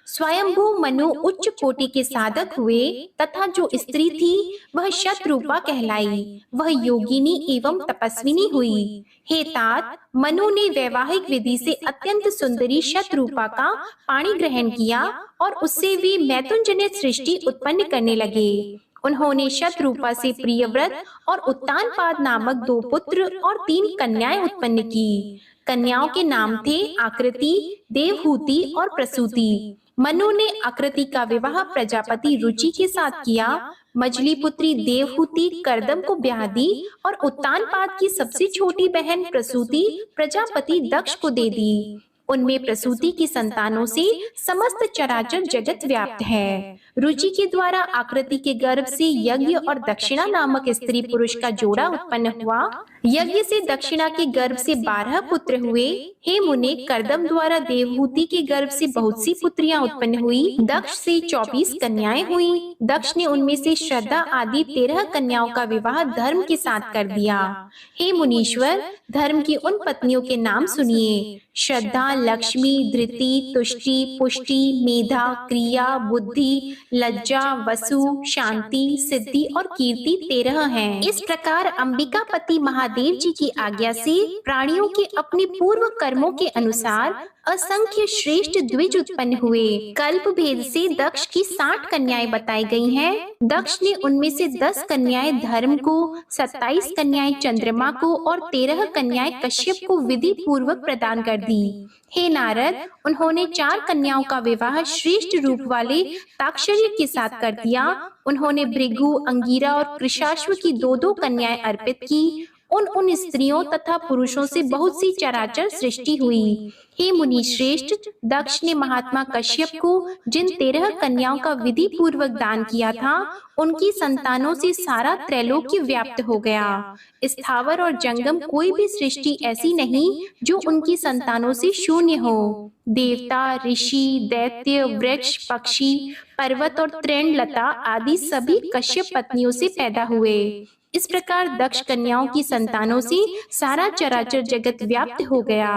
Speaker 1: स्वयंभू मनु उच्च कोटि के साधक हुए तथा जो स्त्री थी वह शतरूपा कहलाई। वह योगिनी एवं तपस्विनी हुई। हे तात, मनु ने वैवाहिक विधि से अत्यंत सुंदरी शतरूपा का पाणी ग्रहण किया और उससे वे मैथुनजनित सृष्टि उत्पन्न करने लगे। उन्होंने शतरूपा से प्रियव्रत और उत्तानपाद नामक दो पुत्र और 3 कन्याएं उत्पन्न की। कन्याओं के नाम थे आकृति, देवहूति और प्रसूति। मनु ने आकृति का विवाह प्रजापति रुचि के साथ किया। मछली पुत्री देवहूति करदम को ब्याह दी और उत्तानपाद की सबसे छोटी बहन प्रसूति प्रजापति दक्ष को दे दी। उनमें प्रसूति की संतानों से समस्त चराचर जगत व्याप्त है। रुचि के द्वारा आकृति के गर्भ से यज्ञ और दक्षिणा नामक स्त्री पुरुष का जोड़ा उत्पन्न हुआ। यज्ञ से दक्षिणा के गर्भ से 12 पुत्र हुए। हे मुने, करदम द्वारा देवहूति के गर्भ से बहुत सी पुत्रियां उत्पन्न हुई। दक्ष से 24 कन्याएं हुई। दक्ष ने उनमें से श्रद्धा आदि 13 कन्याओं का विवाह धर्म के साथ कर दिया। हे मुनीश्वर, धर्म की उन पत्नियों के नाम सुनिए। श्रद्धा लक्ष्मी, धृति, तुष्टि, पुष्टि, मेधा, क्रिया, बुद्धि, लज्जा, वसु, शांति, सिद्धि और कीर्ति 13 हैं। इस प्रकार अंबिकापति महादेव जी की आज्ञा से प्राणियों के अपने पूर्व कर्मों के अनुसार असंख्य श्रेष्ठ द्विज उत्पन्न हुए। कल्प भेद से दक्ष की 60 कन्याएं बताई गई हैं। दक्ष ने उनमें से 10 कन्याएं धर्म को, 27 कन्याएं चंद्रमा को और 13 कन्याएं कश्यप को विधि पूर्वक प्रदान कर दी। हे नारद, उन्होंने 4 कन्याओं का विवाह श्रेष्ठ रूप वाले ताक्षर्य के साथ कर दिया। उन्होंने भृगु, अंगीरा और कृशाश्व की 2-2 कन्याएं अर्पित की। उन स्त्रियों तथा पुरुषों से बहुत सी चराचर सृष्टि हुई। हे मुनि श्रेष्ठ, दक्ष ने महात्मा कश्यप को जिन 13 कन्याओं का विधि पूर्वक दान किया था, उनकी संतानों से सारा त्रैलोक्य व्याप्त हो गया। स्थावर और जंगम कोई भी सृष्टि ऐसी नहीं जो उनकी संतानों से शून्य हो। देवता, ऋषि, दैत्य, वृक्ष, पक्षी, पर्वत और तृणलता आदि सभी कश्यप पत्नियों से पैदा हुए। इस प्रकार दक्ष कन्याओं की संतानों से सारा चराचर जगत व्याप्त हो गया।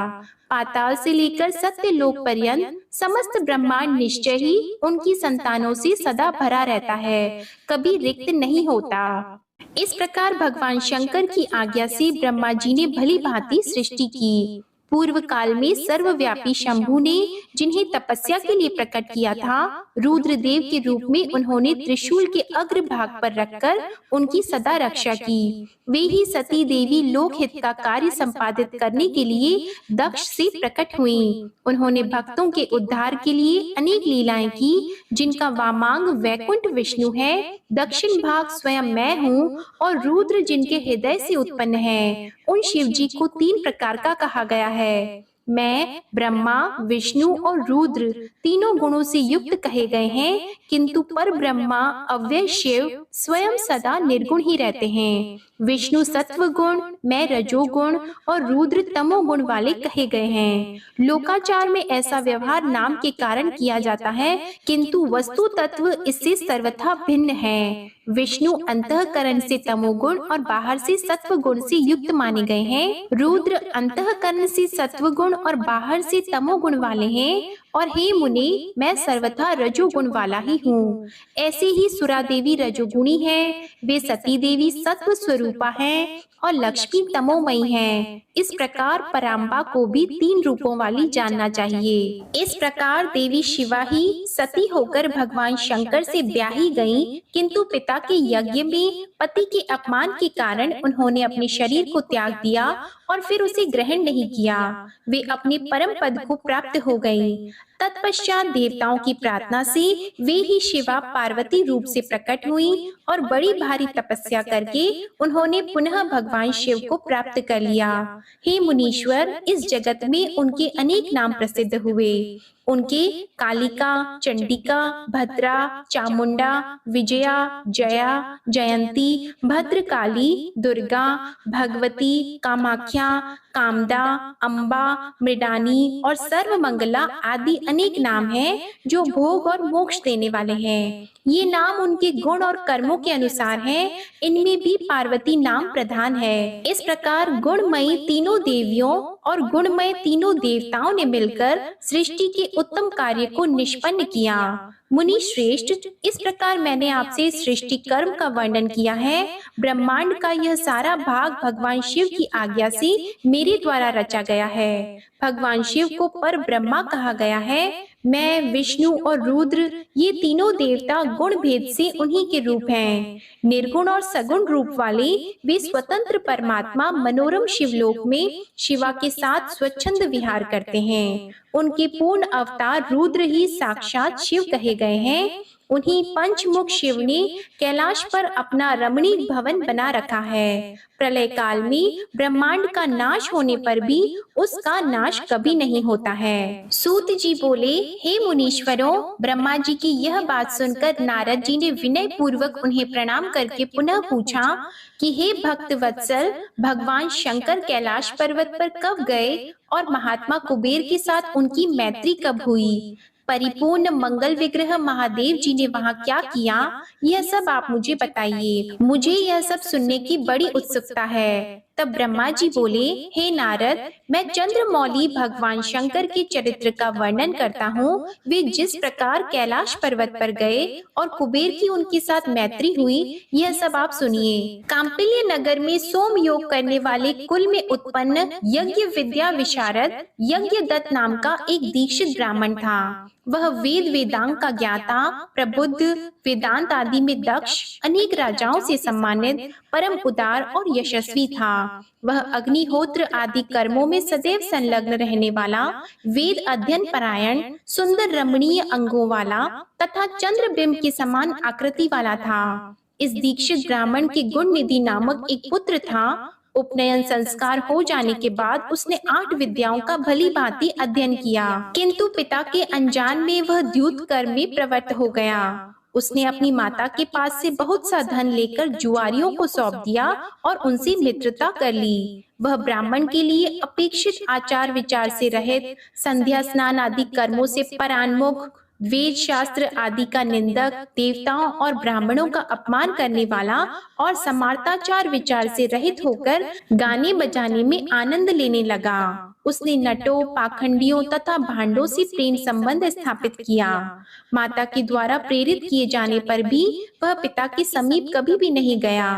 Speaker 1: पाताल से लेकर सत्यलोक पर्यंत समस्त ब्रह्मांड निश्चय ही उनकी संतानों से सदा भरा रहता है, कभी रिक्त नहीं होता। इस प्रकार भगवान शंकर की आज्ञा से ब्रह्मा जी ने भली भांति सृष्टि की। पूर्व काल में सर्वव्यापी शंभु ने जिन्हें तपस्या के लिए प्रकट किया था, रुद्रदेव के रूप में उन्होंने त्रिशूल के अग्र भाग पर रखकर उनकी सदा रक्षा की। वे ही सती देवी लोकहित का कार्य संपादित करने के लिए दक्ष से प्रकट हुईं। उन्होंने भक्तों के उद्धार के लिए अनेक लीलाएं की, जिनका वामांग वैकुंठ विष्णु है, दक्षिण भाग स्वयं मैं हूँ और रुद्र जिनके हृदय से उत्पन्न है, उन शिव जी को 3 प्रकार का कहा गया है। मैं, ब्रह्मा, विष्णु और रुद्र तीनों गुणों से युक्त कहे गए हैं, किंतु पर ब्रह्मा अव्यय शिव स्वयं सदा निर्गुण ही रहते हैं। विष्णु सत्व गुण, मैं रजोगुण और रुद्र तमोगुण वाले कहे गए हैं। लोकाचार में ऐसा व्यवहार नाम के कारण किया जाता है, किंतु वस्तु तत्व इससे सर्वथा भिन्न है। विष्णु अंतःकरण से तमोगुण और बाहर से सत्व गुण से युक्त माने गए हैं। रुद्र अंतःकरण से सत्व गुण और बाहर से तमोगुण वाले हैं। और हे मुनि, मैं सर्वथा रजोगुण वाला ही हूँ। ऐसे ही सुरा देवी रजोगुणी है, वे सती देवी सत्व स्वरूपा हैं और लक्ष्मी तमोमयी हैं। इस प्रकार पराम्बा को भी 3 रूपों वाली जानना चाहिए। इस प्रकार देवी शिवा ही सती होकर भगवान शंकर से ब्याही गयी, किंतु पिता के यज्ञ में पति के अपमान के कारण उन्होंने अपने शरीर को त्याग दिया और फिर उसे ग्रहण नहीं किया। वे अपने परम पद को प्राप्त हो गई। तत्पश्चात देवताओं की प्रार्थना से वे ही शिवा पार्वती रूप से प्रकट हुई और बड़ी भारी तपस्या करके उन्होंने पुनः भगवान शिव को प्राप्त कर लिया। हे मुनीश्वर, इस जगत में उनके अनेक नाम प्रसिद्ध हुए। उनके कालिका, चंडिका, भद्रा, चामुंडा, विजया, जया, जयंती, भद्रकाली, दुर्गा, भगवती, कामाख्या, कामदा, अम्बा, मृडानी और सर्वमंगला आदि अनेक नाम हैं जो भोग और मोक्ष देने वाले हैं। ये नाम उनके गुण और कर्मों के अनुसार हैं। इनमें भी पार्वती नाम प्रधान है। इस प्रकार गुणमयी तीनों देवियों और गुणमय तीनों देवताओं ने मिलकर सृष्टि के उत्तम कार्य को निष्पन्न किया। मुनि श्रेष्ठ, इस प्रकार मैंने आपसे सृष्टि कर्म का वर्णन किया है। ब्रह्मांड का यह सारा भाग भगवान शिव की आज्ञा से मेरे द्वारा रचा गया है। भगवान शिव को पर ब्रह्मा कहा गया है। मैं, विष्णु और रुद्र, ये तीनों देवता गुण भेद से उन्हीं के रूप हैं। निर्गुण और सगुण रूप वाले वे स्वतंत्र परमात्मा मनोरम शिवलोक में शिवा के साथ स्वच्छंद विहार करते हैं। उनके पूर्ण अवतार रुद्र ही साक्षात शिव कहे गए हैं। उन्हीं पंचमुख शिव ने कैलाश पर अपना रमणीक भवन बना रखा है। प्रलय काल में ब्रह्मांड का नाश होने पर भी उसका नाश कभी नहीं होता है। सूत जी बोले, हे मुनीश्वरों, ब्रह्मा जी की यह बात सुनकर नारद जी ने विनय पूर्वक उन्हें प्रणाम करके पुनः पूछा कि हे भक्त वत्सल, भगवान शंकर कैलाश पर्वत पर कब गए और महात्मा कुबेर के साथ उनकी मैत्री कब हुई? परिपूर्ण मंगल विग्रह महादेव जी ने वहाँ क्या किया, यह सब आप मुझे बताइए। मुझे यह सब सुनने की बड़ी उत्सुकता है। तब ब्रह्मा जी बोले, हे नारद, मैं चंद्रमौली भगवान शंकर के चरित्र का वर्णन करता हूँ। वे जिस प्रकार कैलाश पर्वत पर गए और कुबेर की उनके साथ मैत्री हुई, यह सब आप सुनिए। कांपिल्य नगर में सोम योग करने वाले कुल में उत्पन्न यज्ञ विद्या विशारद यज्ञदत्त नाम का एक दीक्षित ब्राह्मण था। वह वेद वेदांग का ज्ञाता, प्रबुद्ध, वेदांत आदि में दक्ष, अनेक राजाओं से सम्मानित, परम उदार और यशस्वी था। वह अग्निहोत्र आदि कर्मों में सदैव संलग्न रहने वाला, वेद अध्ययन परायण, सुंदर रमणीय अंगों वाला तथा चंद्रबिंब के समान आकृति वाला था। इस दीक्षित ब्राह्मण के गुण निधि नामक एक पुत्र था। उपनयन संस्कार हो जाने के बाद उसने 8 विद्याओं का भली भांति अध्ययन किया, किंतु पिता के अनजान में वह द्यूत कर्म में प्रवृत्त हो गया। उसने अपनी माता के पास से बहुत सा धन लेकर जुआरियों को सौंप दिया और उनसे मित्रता कर ली। वह ब्राह्मण के लिए अपेक्षित आचार विचार से रहित, संध्या स्नान आदि कर्मों से परान्मुख, वेद शास्त्र आदि का निंदक, देवताओं और ब्राह्मणों का अपमान करने वाला और समार्ताचार विचार से रहित होकर गाने बजाने में आनंद लेने लगा। उसने नटों, पाखंडियों तथा भांडों से प्रेम संबंध स्थापित किया। माता के द्वारा प्रेरित किए जाने पर भी वह पिता के समीप कभी भी नहीं गया।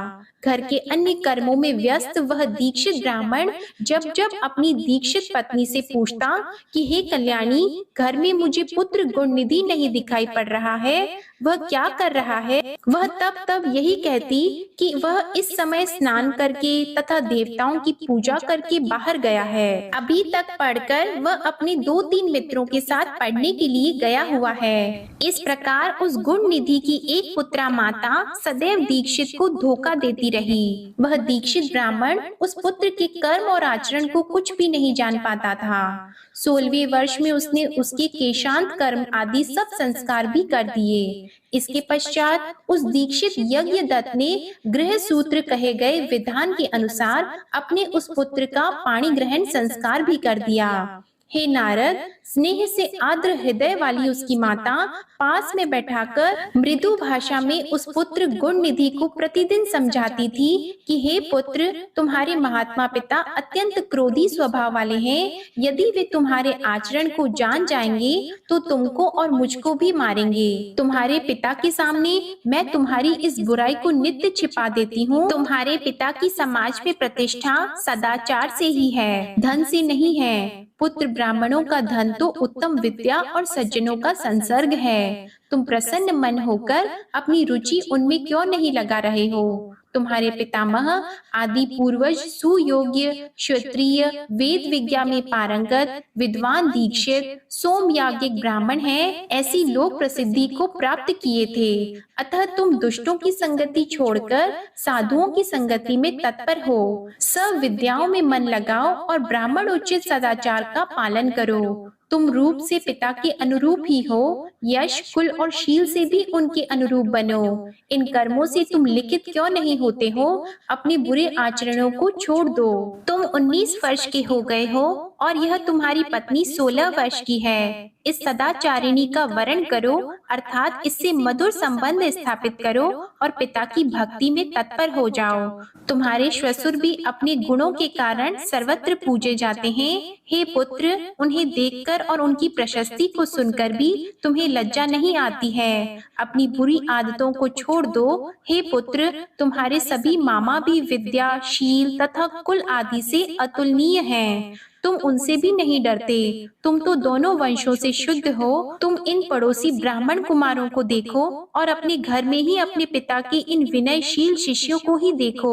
Speaker 1: घर के अन्य कर्मों में व्यस्त वह दीक्षित ब्राह्मण जब जब अपनी दीक्षित पत्नी से पूछता कि हे कल्याणी, घर में मुझे पुत्र गुण निधि नहीं दिखाई पड़ रहा है, वह क्या कर रहा है, वह तब तब यही कहती कि वह इस समय स्नान करके तथा देवताओं की पूजा करके बाहर गया है। अभी तक पढ़कर वह अपने 2-3 मित्रों के साथ पढ़ने के लिए गया हुआ है। इस प्रकार उस गुण निधि की एक पुत्रा माता सदैव दीक्षित को धोखा देती रही। वह दीक्षित ब्राह्मण उस पुत्र के कर्म और आचरण को कुछ भी नहीं जान पाता था। 16वें वर्ष में उसने उसके केशांत कर्म आदि सब संस्कार भी कर दिए। इसके पश्चात उस दीक्षित यज्ञदत्त ने गृह सूत्र कहे गए विधान के अनुसार अपने उस पुत्र का पाणी ग्रहण संस्कार भी कर दिया। हे नारद, स्नेह से आर्द्र हृदय वाली उसकी माता पास में बैठाकर मृदु भाषा में उस पुत्र गुण निधि को प्रतिदिन समझाती थी कि हे पुत्र, तुम्हारे महात्मा पिता अत्यंत क्रोधी स्वभाव वाले हैं। यदि वे तुम्हारे आचरण को जान जाएंगे तो तुमको और मुझको भी मारेंगे। तुम्हारे पिता के सामने मैं तुम्हारी इस बुराई को नित्य छिपा देती हूँ। तुम्हारे पिता की समाज में प्रतिष्ठा सदाचार से ही है, धन से नहीं है। पुत्र ब्राह्मणों का धन तो उत्तम विद्या और सज्जनों का संसर्ग है। तुम प्रसन्न मन होकर अपनी रुचि उनमें क्यों नहीं लगा रहे हो? तुम्हारे पितामह आदि पूर्वज सुयोग्य क्षत्रिय, वेद विद्या में पारंगत, विद्वान, दीक्षित, सोमयाज्ञिक ब्राह्मण हैं, ऐसी लोक प्रसिद्धि को प्राप्त किए थे। अतः तुम दुष्टों की संगति छोड़कर साधुओं की संगति में तत्पर हो। सब विद्याओं में मन लगाओ और ब्राह्मण उचित सदाचार का पालन करो। तुम रूप से पिता के अनुरूप ही हो, यश, कुल और शील से भी उनके अनुरूप बनो। इन कर्मों से तुम लिखित क्यों नहीं होते हो? अपने बुरे आचरणों को छोड़ दो। तुम 19 वर्ष के हो गए हो और यह तुम्हारी पत्नी 16 वर्ष की है। इस सदाचारिणी का वरण करो, अर्थात इससे मधुर संबंध स्थापित करो और पिता की भक्ति में तत्पर हो जाओ। तुम्हारे श्वशुर भी अपने गुणों के कारण सर्वत्र पूजे जाते हैं। हे पुत्र, उन्हें देखकर और उनकी प्रशस्ति को सुनकर भी तुम्हें लज्जा नहीं आती है? अपनी बुरी आदतों को छोड़ दो। हे पुत्र, तुम्हारे सभी मामा भी विद्या, शील तथा कुल आदि से अतुलनीय हैं। तुम उनसे भी नहीं डरते। तुम तो दोनों वंशों से शुद्ध हो। तुम इन पड़ोसी ब्राह्मण कुमारों को देखो और अपने घर में ही अपने पिता के इन विनयशील शिष्यों को ही देखो।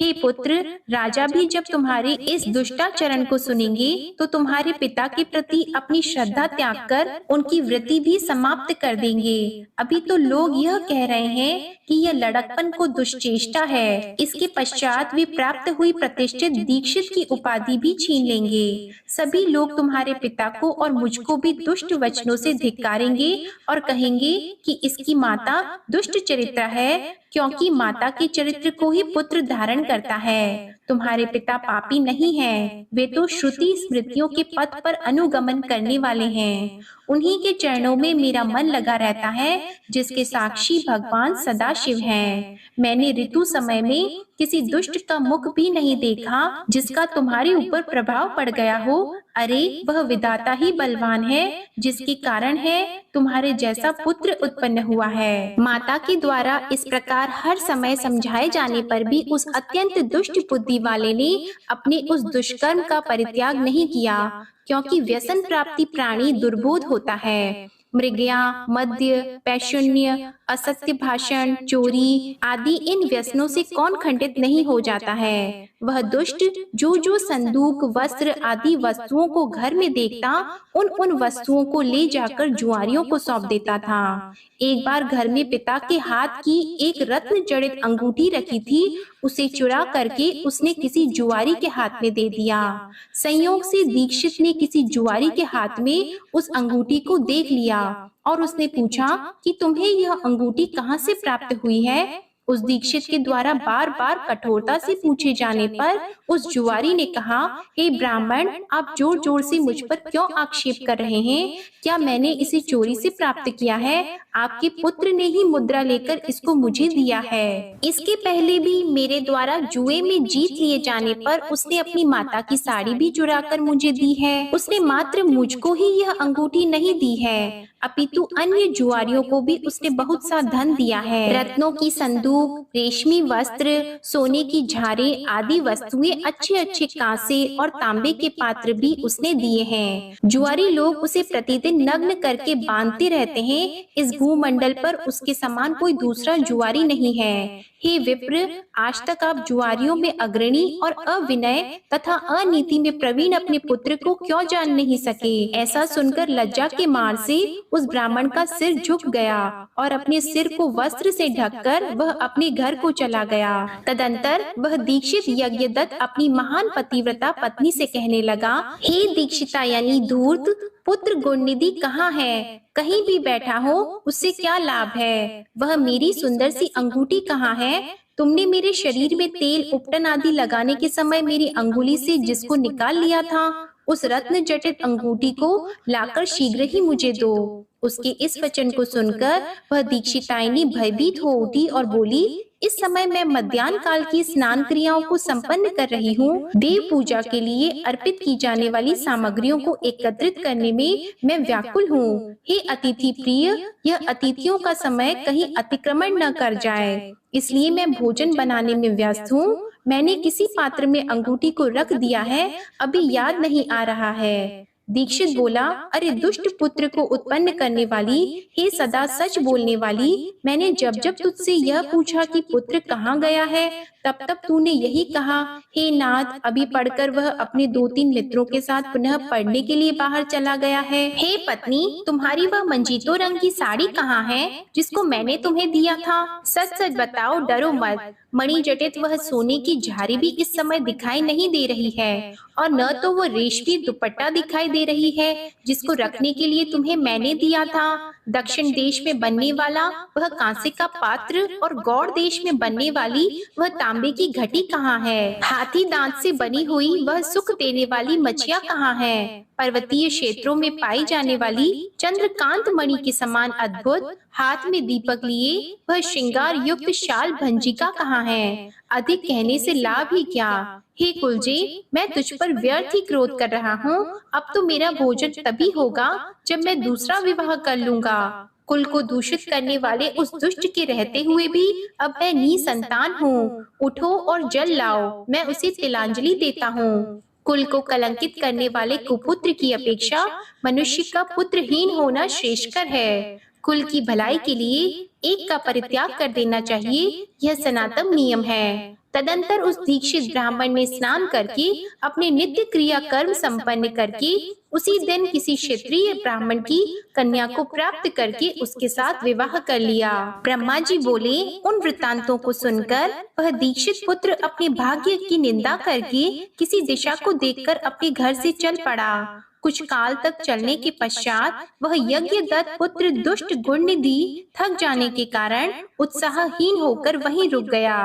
Speaker 1: हे पुत्र, राजा भी जब तुम्हारे इस दुष्टाचरण को सुनेंगे तो तुम्हारे पिता के प्रति अपनी श्रद्धा त्याग कर उनकी वृत्ति भी समाप्त कर देंगे। अभी तो लोग यह कह रहे हैं कि यह लड़कपन को दुष्चेष्टा है। इसके पश्चात वे प्राप्त हुई प्रतिष्ठित दीक्षित की उपाधि भी छीन लेंगे। सभी लोग तुम्हारे पिता को और मुझको भी दुष्ट वचनों से धिक्कारेंगे और कहेंगे कि इसकी माता दुष्ट चरित्र है, क्योंकि माता के चरित्र को ही पुत्र धारण करता है। तुम्हारे पिता पापी नहीं हैं, वे तो श्रुति स्मृतियों के पथ पर अनुगमन करने वाले हैं। उन्हीं के चरणों में मेरा मन लगा रहता है, जिसके साक्षी भगवान सदाशिव हैं। मैंने ऋतु समय में किसी दुष्ट का मुख भी नहीं देखा जिसका तुम्हारे ऊपर प्रभाव पड़ गया हो। अरे, वह विधाता ही बलवान है, जिसके कारण है तुम्हारे जैसा पुत्र उत्पन्न हुआ है। माता के द्वारा इस प्रकार हर समय समझाए जाने पर भी उस अत्यंत दुष्ट बुद्धि वाले ने अपने उस दुष्कर्म का परित्याग नहीं किया, क्योंकि व्यसन प्राप्ति प्राणी दुर्बोध होता है। मृगया, मद्य, पैशुन्य, असत्य भाषण, चोरी आदि इन व्यसनों से कौन खंडित नहीं हो जाता है? वह दुष्ट जो संदूक, वस्त्र आदि वस्तुओं को घर में देखता, उन वस्तुओं को ले जाकर जुआरियों को सौंप देता था। एक बार घर में पिता के हाथ की एक रत्न जड़ित अंगूठी रखी थी, उसे चुरा करके उसने किसी जुआरी के हाथ में दे दिया। संयोग से दीक्षित ने किसी जुआरी के हाथ में उस अंगूठी को देख लिया और उसने पूछा कि तुम्हें यह अंगूठी कहाँ से प्राप्त हुई है? उस दीक्षित के द्वारा बार बार कठोरता से पूछे जाने पर उस जुआरी ने कहा, हे ब्राह्मण, आप जोर जोर से मुझ पर क्यों आक्षेप कर रहे हैं? क्या मैंने इसे चोरी से प्राप्त किया है? आपके पुत्र ने ही मुद्रा लेकर इसको मुझे दिया है। इसके पहले भी मेरे द्वारा जुए में जीत लिए जाने पर उसने अपनी माता की साड़ी भी चुरा कर मुझे दी है। उसने मात्र मुझको ही यह अंगूठी नहीं दी है, अपितु अन्य जुआरियों को भी उसने बहुत सा धन दिया है। रत्नों की संदूक, रेशमी वस्त्र, सोने की झारे आदि वस्तुएं, अच्छे अच्छे कांसे और तांबे के पात्र भी उसने दिए हैं। जुआरी लोग उसे प्रतिदिन नग्न करके बांधते रहते हैं। इस भूमंडल पर उसके समान कोई दूसरा जुआरी नहीं है। हे विप्र, आज तक आप जुआरियों में अग्रणी और अविनय तथा अनीति में प्रवीण अपने पुत्र को क्यों जान नहीं सके? ऐसा सुनकर लज्जा के मार से उस ब्राह्मण का सिर झुक गया और अपने सिर को वस्त्र से ढककर वह अपने घर को चला गया। तदंतर वह दीक्षित यज्ञदत्त अपनी महान पतिव्रता पत्नी से कहने लगा, हे दीक्षिता यानी धूर्त, पुत्र गुणनिधि कहाँ है? कहीं भी बैठा हो उससे क्या लाभ है? वह मेरी सुंदर सी अंगूठी कहाँ है? तुमने मेरे शरीर में तेल, उपटन आदि लगाने के समय मेरी अंगुली से जिसको निकाल लिया था, उस रत्न जटित अंगूठी को लाकर शीघ्र ही मुझे दो। उसके इस वचन को सुनकर वह दीक्षिताइनी भयभीत हो उठी और बोली, इस समय मैं मध्याह्न काल की स्नान क्रियाओं को संपन्न कर रही हूँ। देव पूजा के लिए अर्पित की जाने वाली सामग्रियों को एकत्रित करने में मैं व्याकुल हूँ। हे अतिथि प्रिय, यह अतिथियों का समय कहीं अतिक्रमण न कर जाए, इसलिए मैं भोजन बनाने में व्यस्त हूँ। मैंने किसी पात्र में अंगूठी को रख दिया है, अभी याद नहीं आ रहा है। दीक्षित बोला, अरे दुष्ट पुत्र को उत्पन्न करने वाली, हे सदा सच बोलने वाली, मैंने जब जब तुझसे यह पूछा कि पुत्र कहाँ गया है, तब तब तूने यही कहा, हे नाथ, अभी पढ़कर वह अपने 2-3 मित्रों के साथ पुनः पढ़ने के लिए बाहर चला गया है। हे पत्नी, तुम्हारी वह मंजीतो रंग की साड़ी कहाँ है, जिसको मैंने तुम्हें दिया था? सच सच बताओ, डरो मत। मणि जटित वह सोने की झारी भी इस समय दिखाई नहीं दे रही है, और न तो वो रेशमी दुपट्टा दिखाई दे रही है जिसको रखने के लिए तुम्हें मैंने दिया था। दक्षिण देश में बनने वाला वह कांसे का पात्र और गौड़ देश में बनने वाली वह तांबे की घटी कहाँ है? हाथी दांत से बनी हुई वह सुख देने वाली मछिया कहाँ है? पर्वतीय क्षेत्रों में पाई जाने वाली चंद्रकांत मणि के समान अद्भुत हाथ में दीपक लिए वह श्रृंगार युक्त शाल भंजिका कहाँ है? अधिक कहने से लाभ ही क्या? हे कुलजे, मैं तुझ पर व्यर्थ ही क्रोध कर रहा हूँ। अब तो मेरा भोजन तभी होगा जब मैं दूसरा विवाह कर लूंगा। कुल को दूषित करने वाले उस दुष्ट के रहते हुए भी अब मैं निसंतान हूँ। उठो और जल लाओ, मैं उसे तिलांजलि देता हूँ। कुल को कलंकित करने वाले कुपुत्र की अपेक्षा मनुष्य का पुत्रहीन होना श्रेष्ठकर है। कुल की भलाई के लिए एक का परित्याग कर देना चाहिए, यह सनातन नियम है। तदंतर उस दीक्षित ब्राह्मण ने स्नान करके अपने नित्य क्रिया कर्म संपन्न करके उसी दिन किसी क्षेत्रीय ब्राह्मण की कन्या को प्राप्त करके उसके साथ विवाह कर लिया। ब्रह्मा जी बोले, उन वृत्तांतों को सुनकर वह दीक्षित पुत्र अपने भाग्य की निंदा करके किसी दिशा को देखकर अपने घर से चल पड़ा। कुछ काल तक चलने के पश्चात वह यज्ञदत्त पुत्र दुष्ट गुणनिधि थक जाने के कारण उत्साहहीन होकर वहीं रुक गया।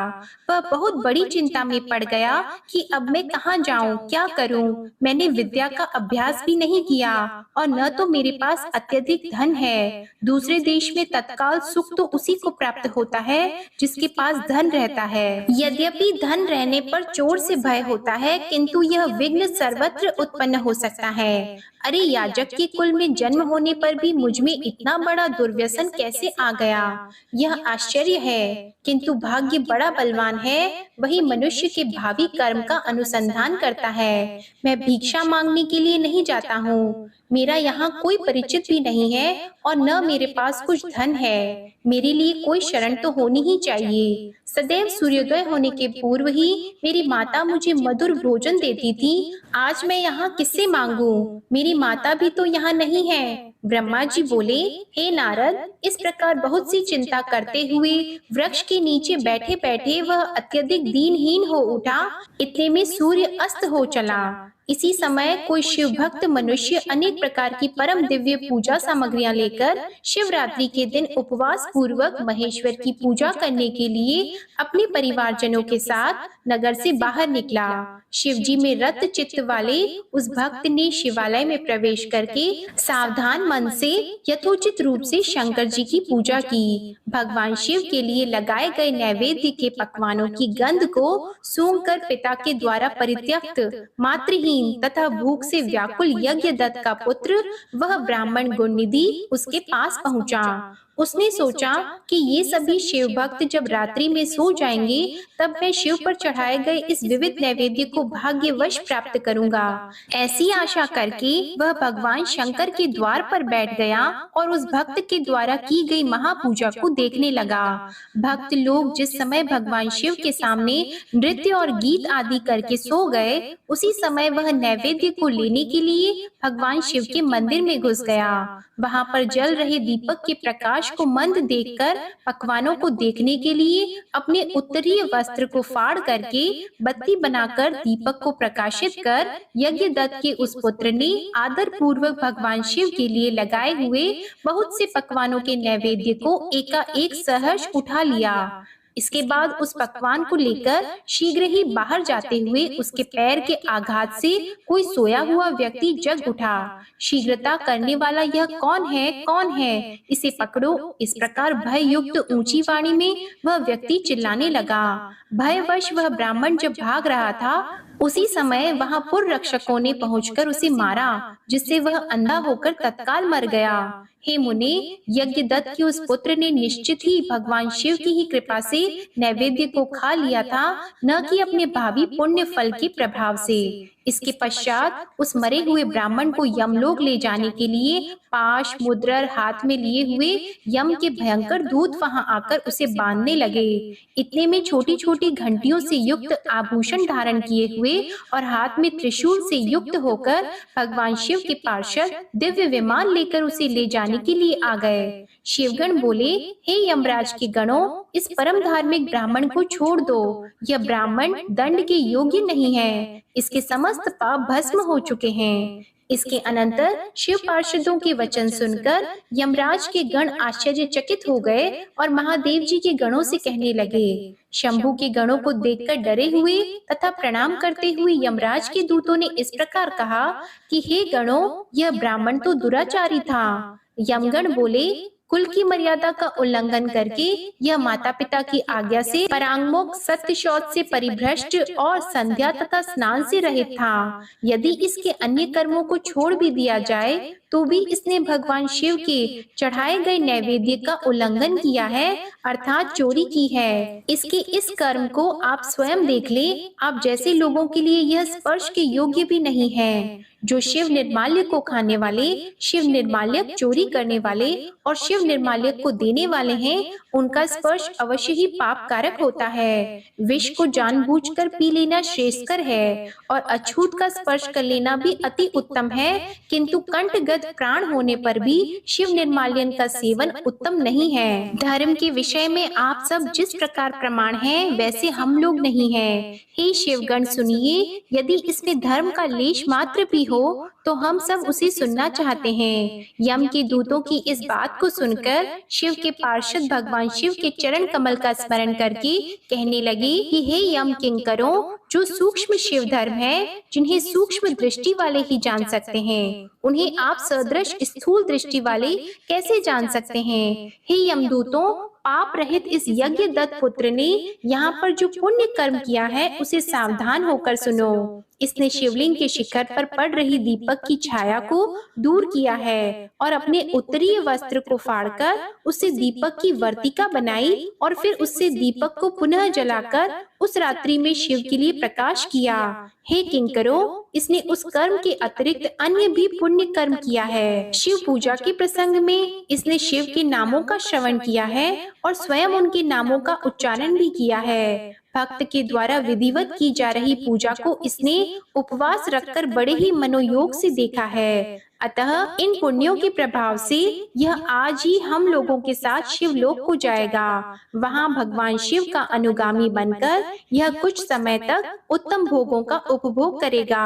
Speaker 1: वह बहुत बड़ी चिंता में पड़ गया कि अब मैं कहाँ जाऊं, क्या करूं? मैंने विद्या का अभ्यास भी नहीं किया और न तो मेरे पास अत्यधिक धन है। दूसरे देश में तत्काल सुख तो उसी को प्राप्त होता है जिसके पास धन रहता है। यद्यपि धन रहने पर चोर से भय होता है, किंतु यह विघ्न सर्वत्र उत्पन्न हो सकता है। अरे याजक के कुल में जन्म होने पर भी मुझ में इतना बड़ा दुर्व्यसन कैसे आ गया, यह आश्चर्य है। किंतु भाग्य बड़ा बलवान है, वही मनुष्य के भावी कर्म का अनुसंधान करता है। मैं भिक्षा मांगने के लिए नहीं जाता हूँ। मेरा यहाँ कोई परिचित भी नहीं है और न मेरे पास कुछ धन है। मेरे लिए कोई शरण तो होनी ही चाहिए। सदैव सूर्योदय होने के पूर्व ही मेरी माता मुझे मधुर भोजन देती थी। आज मैं यहाँ किससे मांगू? मेरी माता भी तो यहाँ नहीं है। ब्रह्मा जी बोले, हे नारद, इस प्रकार बहुत सी चिंता करते हुए वृक्ष के नीचे बैठे बैठे वह अत्यधिक दीनहीन हो उठा। इतने में सूर्य अस्त हो चला। इसी समय कोई शिव भक्त मनुष्य अनेक प्रकार की परम दिव्य पूजा सामग्रियां लेकर शिवरात्रि के दिन उपवास पूर्वक महेश्वर की पूजा करने के लिए अपने परिवारजनों के साथ नगर से बाहर निकला। शिव जी में रत चित्त वाले उस भक्त ने शिवालय में प्रवेश करके सावधान मन से यथोचित रूप से शंकर जी की पूजा की। भगवान शिव के लिए लगाए गए नैवेद्य के पकवानों की गंध को सूंघकर पिता के द्वारा परित्यक्त मातृहीन तथा भूख से व्याकुल यज्ञदत्त का पुत्र वह ब्राह्मण गुणनिधि उसके पास पहुंचा। उसने सोचा कि ये सभी शिव भक्त जब रात्रि में सो जाएंगे तब मैं शिव पर चढ़ाए गए इस विविध नैवेद्य को भाग्यवश प्राप्त करूंगा। ऐसी आशा करके वह भगवान शंकर के द्वार पर बैठ गया और उस भक्त के द्वारा की गई महापूजा को देखने लगा। भक्त लोग जिस समय भगवान शिव के सामने नृत्य और गीत आदि करके सो गए, उसी समय वह नैवेद्य को लेने के लिए भगवान शिव के मंदिर में घुस गया। वहां पर जल रहे दीपक के प्रकाश को मंद देखकर पकवानों को देखने के लिए अपने उत्तरीय वस्त्र को फाड़ करके बत्ती बनाकर दीपक को प्रकाशित कर यज्ञदत्त के उस पुत्र ने आदर पूर्वक भगवान शिव के लिए लगाए हुए बहुत से पकवानों के नैवेद्य को एकाएक सहर्ष उठा लिया। इसके बाद उस पकवान को लेकर शीघ्र ही बाहर जाते हुए उसके पैर के आघात से कोई सोया हुआ व्यक्ति जग उठा। शीघ्रता करने वाला यह कौन है, कौन है? इसे पकड़ो। इस प्रकार भय युक्त ऊंची वाणी में वह व्यक्ति चिल्लाने लगा। भयवश वह ब्राह्मण जब भाग रहा था, उसी समय वहां पुर रक्षकों ने पहुंचकर उसे मारा, जिससे वह अंधा होकर तत्काल मर गया। हे मुने, यज्ञदत्त के उस पुत्र ने निश्चित ही भगवान शिव की ही कृपा से नैवेद्य को खा लिया था, न कि अपने भावी पुण्य फल के प्रभाव से। इसके पश्चात उस मरे हुए ब्राह्मण को यमलोक ले जाने के लिए पाश मुद्रर हाथ में लिए हुए यम के भयंकर दूत वहां आकर उसे बांधने लगे। इतने में छोटी छोटी घंटियों से युक्त आभूषण धारण किए हुए और हाथ में त्रिशूल से युक्त होकर भगवान शिव के पार्षद दिव्य विमान लेकर उसे ले जाने के लिए आ गए। शिवगण बोले, हे यमराज के गणों, इस परम धार्मिक ब्राह्मण को छोड़ दो। यह ब्राह्मण दंड के योग्य नहीं है। इसके समस्त पाप भस्म हो चुके हैं। इसके अनंतर शिव पार्षदों के वचन सुनकर यमराज के गण आश्चर्यचकित हो गए और महादेव जी के गणों से कहने लगे। शंभु के गणों को देखकर डरे हुए तथा प्रणाम करते हुए यमराज के दूतों ने इस प्रकार कहा कि हे गणों, यह ब्राह्मण तो दुराचारी था। यमगण बोले, कुल की मर्यादा का उल्लंघन करके यह माता पिता की आज्ञा से परांगमुख, सत्य शौच से परिभ्रष्ट और संध्या तथा स्नान से रहित था। यदि इसके अन्य कर्मों को छोड़ भी दिया जाए तो भी इसने भगवान शिव के चढ़ाए गए नैवेद्य का उल्लंघन किया है, अर्थात चोरी की है। इसके इस कर्म को आप स्वयं देख ले। आप जैसे लोगों के लिए यह स्पर्श के योग्य भी नहीं है। जो शिव निर्माल्य को खाने वाले, शिव निर्माल्य चोरी करने वाले और शिव निर्माल्य को देने वाले हैं, उनका स्पर्श अवश्य ही पाप कारक होता है। विष को जानबूझकर पी लेना श्रेयस्कर है और अछूत का स्पर्श कर लेना भी अति उत्तम है, किंतु कंठगत प्राण होने पर भी शिव निर्माल्यन का सेवन उत्तम नहीं है। धर्म के विषय में आप सब जिस प्रकार प्रमाण हैं, वैसे हम लोग नहीं हैं। हे शिवगण सुनिए, यदि इसमें धर्म का लेश मात्र भी हो तो हम सब उसे सुनना चाहते हैं। यम के दूतों की इस बात को सुनकर शिव के पार्षद भगवान शिव के चरण कमल का स्मरण करके कहने लगे कि हे यम किंकरों, जो सूक्ष्म शिव धर्म है, जिन्हें सूक्ष्म दृष्टि वाले ही जान सकते हैं, उन्हें आप सदृश स्थूल दृष्टि वाले कैसे जान सकते हैं। हे यमदूतों, पाप रहित इस यज्ञ दत्त पुत्र ने यहाँ पर जो पुण्य कर्म किया है, उसे सावधान होकर सुनो। इसने शिवलिंग के शिखर पर पड़ रही दीपक की छाया को दूर किया है और अपने उत्तरीय वस्त्र को फाड़कर उससे दीपक की वर्तिका बनाई और फिर उससे दीपक को पुनः जलाकर उस रात्रि में शिव के लिए प्रकाश किया। हे किंकरों, इसने उस कर्म के अतिरिक्त अन्य भी पुण्य कर्म किया है। शिव पूजा के प्रसंग में इसने शिव के नामों का श्रवण किया है और स्वयं उनके नामों का उच्चारण भी किया है। भक्त के द्वारा विधिवत की जा रही पूजा को इसने उपवास रखकर बड़े ही मनोयोग से देखा है। अतः इन पुण्यों के प्रभाव से यह आज ही हम लोगों के साथ शिवलोक को जाएगा। वहां भगवान शिव का अनुगामी बनकर यह कुछ समय तक उत्तम भोगों का उपभोग करेगा।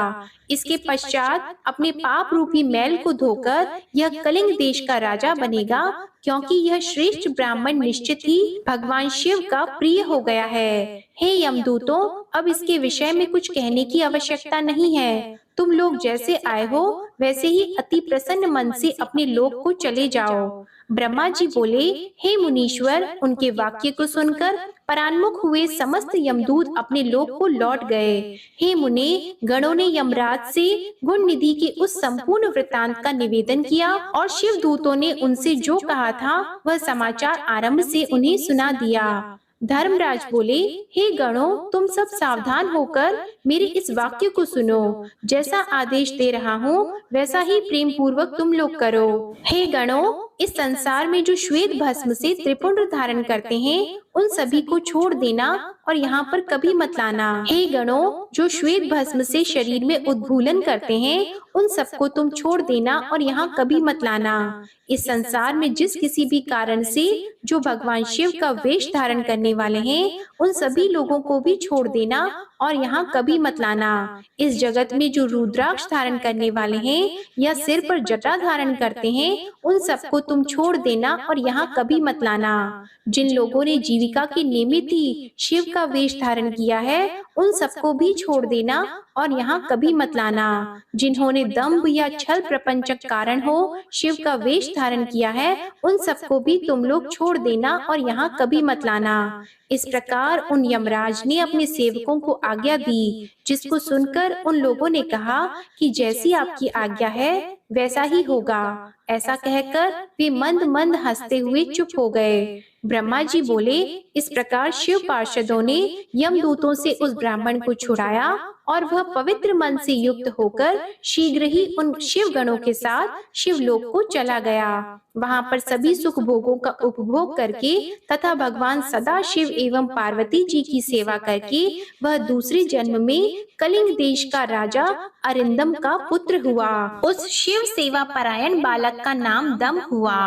Speaker 1: इसके पश्चात अपने पाप रूपी मैल को धोकर यह कलिंग देश का राजा बनेगा, क्योंकि यह श्रेष्ठ ब्राह्मण निश्चित ही भगवान शिव का प्रिय हो गया है। हे यमदूतों, अब इसके विषय में कुछ कहने की आवश्यकता नहीं है। तुम लोग जैसे आए हो वैसे ही अति प्रसन्न मन से अपने लोक को चले जाओ। ब्रह्मा जी बोले, हे मुनीश्वर, उनके वाक्य को सुनकर परान्मुख हुए समस्त यमदूत अपने लोक को लौट गए। हे मुने, गणों ने यमराज से गुण निधि के उस संपूर्ण वृतांत का निवेदन किया और शिव दूतों ने उनसे जो कहा था वह समाचार आरंभ से उन्हें सुना दिया। धर्मराज बोले, हे गणों, तुम सब सावधान होकर मेरे इस वाक्य को सुनो। जैसा आदेश दे रहा हूँ वैसा ही प्रेम पूर्वक तुम लोग करो। हे गणों, इस संसार में जो श्वेत भस्म से त्रिपुंड धारण करते हैं, उन सभी को छोड़ देना और यहाँ पर कभी मत लाना। हे गणों, जो श्वेत भस्म से शरीर में उद्भूलन करते हैं, उन सबको तुम छोड़ देना और यहाँ कभी मत लाना। इस संसार में जिस किसी भी कारण से जो भगवान शिव का वेश धारण करने वाले हैं, उन सभी लोगों को भी छोड़ देना और यहाँ कभी मत लाना। इस जगत में जो रुद्राक्ष धारण करने वाले हैं या सिर पर जटा धारण करते हैं, उन सबको तुम छोड़ देना और यहाँ कभी मत लाना। जिन लोगों ने जीविका के निमित्त ही शिव का वेश धारण किया है, उन सबको भी छोड़ देना और यहाँ कभी मत लाना। जिन्होंने दंभ या छल प्रपंचक कारण हो शिव का वेश धारण किया है, उन सबको भी तुम लोग छोड़ देना और यहाँ कभी मत लाना। इस प्रकार उन यमराज ने अपने सेवकों को आज्ञा दी, जिसको सुनकर उन लोगों ने कहा कि जैसी आपकी आज्ञा है वैसा ही होगा। ऐसा कहकर वे मंद मंद हंसते हुए चुप हो गए। ब्रह्मा जी बोले, इस प्रकार शिव पार्षदों ने यमदूतों से उस ब्राह्मण को छुड़ाया और वह पवित्र मन से युक्त होकर शीघ्र ही उन शिव गणों के साथ शिवलोक को चला गया। वहां पर सभी सुख भोगों का उपभोग करके तथा भगवान सदा शिव एवं पार्वती जी की सेवा करके वह दूसरे जन्म में कलिंग देश का राजा अरिंदम का पुत्र हुआ। उस शिव सेवा परायण बालक का नाम दम हुआ।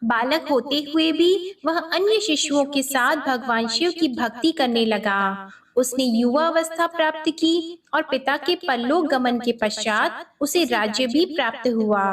Speaker 1: बालक होते हुए भी वह अन्य शिशुओं के साथ भगवान शिव की भक्ति करने लगा। उसने युवावस्था प्राप्त की और पिता के परलोक गमन के पश्चात उसे राज्य भी प्राप्त हुआ।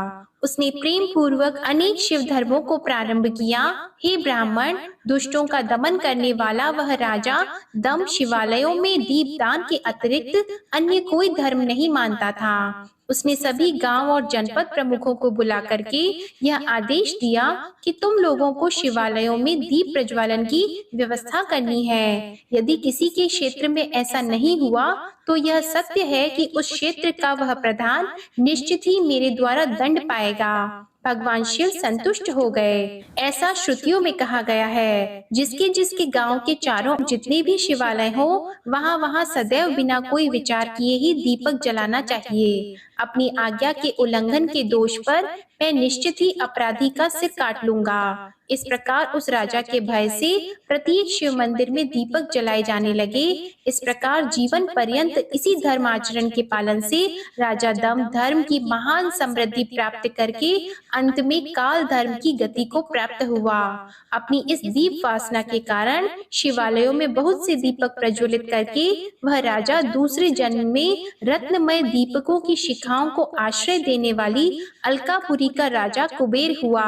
Speaker 1: उसने प्रेम पूर्वक अनेक शिव धर्मों को प्रारंभ किया। हे ब्राह्मण, दुष्टों का दमन करने वाला वह राजा दम शिवालयों में दीपदान के अतिरिक्त अन्य कोई धर्म नहीं मानता था। उसने सभी गांव और जनपद प्रमुखों को बुला करके यह आदेश दिया कि तुम लोगों को शिवालयों में दीप प्रज्वलन की व्यवस्था करनी है। यदि किसी के क्षेत्र में ऐसा नहीं हुआ तो यह सत्य है कि उस क्षेत्र का वह प्रधान निश्चित ही मेरे द्वारा दंड पाएगा। भगवान शिव संतुष्ट हो गए। ऐसा श्रुतियों में कहा गया है, जिसके जिसके गांव के चारों जितने भी शिवालय हो वहां वहां सदैव बिना कोई विचार किए ही दीपक जलाना चाहिए। अपनी आज्ञा के उल्लंघन के दोष पर मैं निश्चित ही अपराधी का सिर काट लूंगा। इस प्रकार उस राजा के भय से प्रत्येक शिव मंदिर में दीपक जलाए जाने लगे। इस प्रकार जीवन पर्यंत इसी धर्म आचरण के पालन से राजा दम धर्म की महान समृद्धि प्राप्त करके अंत में काल धर्म की गति को प्राप्त हुआ। अपनी इस दीप वासना के कारण शिवालयों में बहुत से दीपक प्रज्वलित करके वह राजा दूसरे जन्म में रत्नमय दीपकों की शिखाओं को आश्रय देने वाली अलकापुरी का राजा कुबेर हुआ।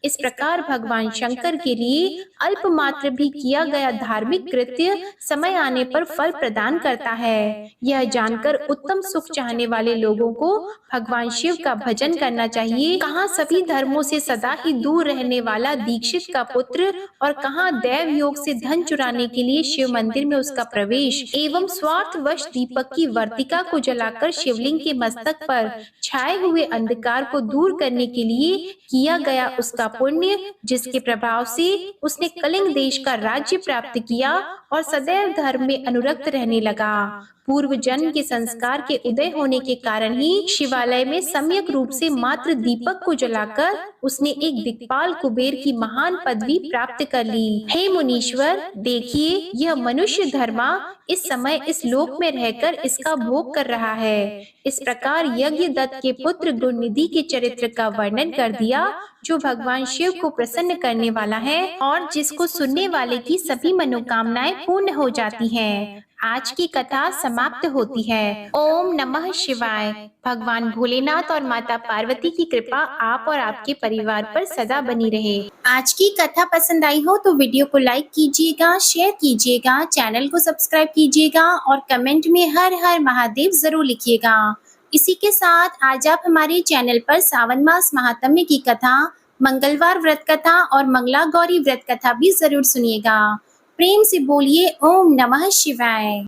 Speaker 1: इस प्रकार भगवान शंकर के लिए अल्प मात्र भी किया गया धार्मिक कृत्य समय आने पर फल प्रदान करता है। यह जानकर उत्तम सुख चाहने वाले लोगों को भगवान शिव का भजन करना चाहिए। कहाँ सभी धर्मों से सदा ही दूर रहने वाला दीक्षित का पुत्र और कहाँ दैव योग से धन चुराने के लिए शिव मंदिर में उसका प्रवेश एवं स्वार्थवश दीपक की वर्तिका को जलाकर शिवलिंग के मस्तक पर छाए हुए अंधकार को दूर करने के लिए किया गया उसका पुण्य, जिसके प्रभाव से उसने कलिंग देश का राज्य प्राप्त किया और सदैव धर्म में अनुरक्त रहने लगा। पूर्व जन्म के संस्कार के उदय होने के कारण ही शिवालय में सम्यक रूप से मात्र दीपक को जलाकर उसने एक दिक्पाल कुबेर की महान पदवी प्राप्त कर ली। हे मुनीश्वर, देखिए यह मनुष्य धर्मा इस समय इस लोक में रहकर इसका भोग कर रहा है। इस प्रकार यज्ञ दत्त के पुत्र गुणनिधि के चरित्र का वर्णन कर दिया, जो भगवान शिव को प्रसन्न करने वाला है और जिसको सुनने वाले की सभी मनोकामनाएं पूर्ण हो जाती हैं। आज की कथा समाप्त होती है। ओम नमः शिवाय। भगवान भोलेनाथ और माता पार्वती की कृपा आप और आपके परिवार पर सदा बनी रहे। आज की कथा पसंद आई हो तो वीडियो को लाइक कीजिएगा, शेयर कीजिएगा, चैनल को सब्सक्राइब कीजिएगा और कमेंट में हर हर महादेव जरूर लिखिएगा। इसी के साथ आज आप हमारे चैनल पर सावन मास महात्म्य की कथा, मंगलवार व्रत कथा और मंगला गौरी व्रत कथा भी जरूर सुनिएगा। प्रेम से बोलिए ओम नमः शिवाय।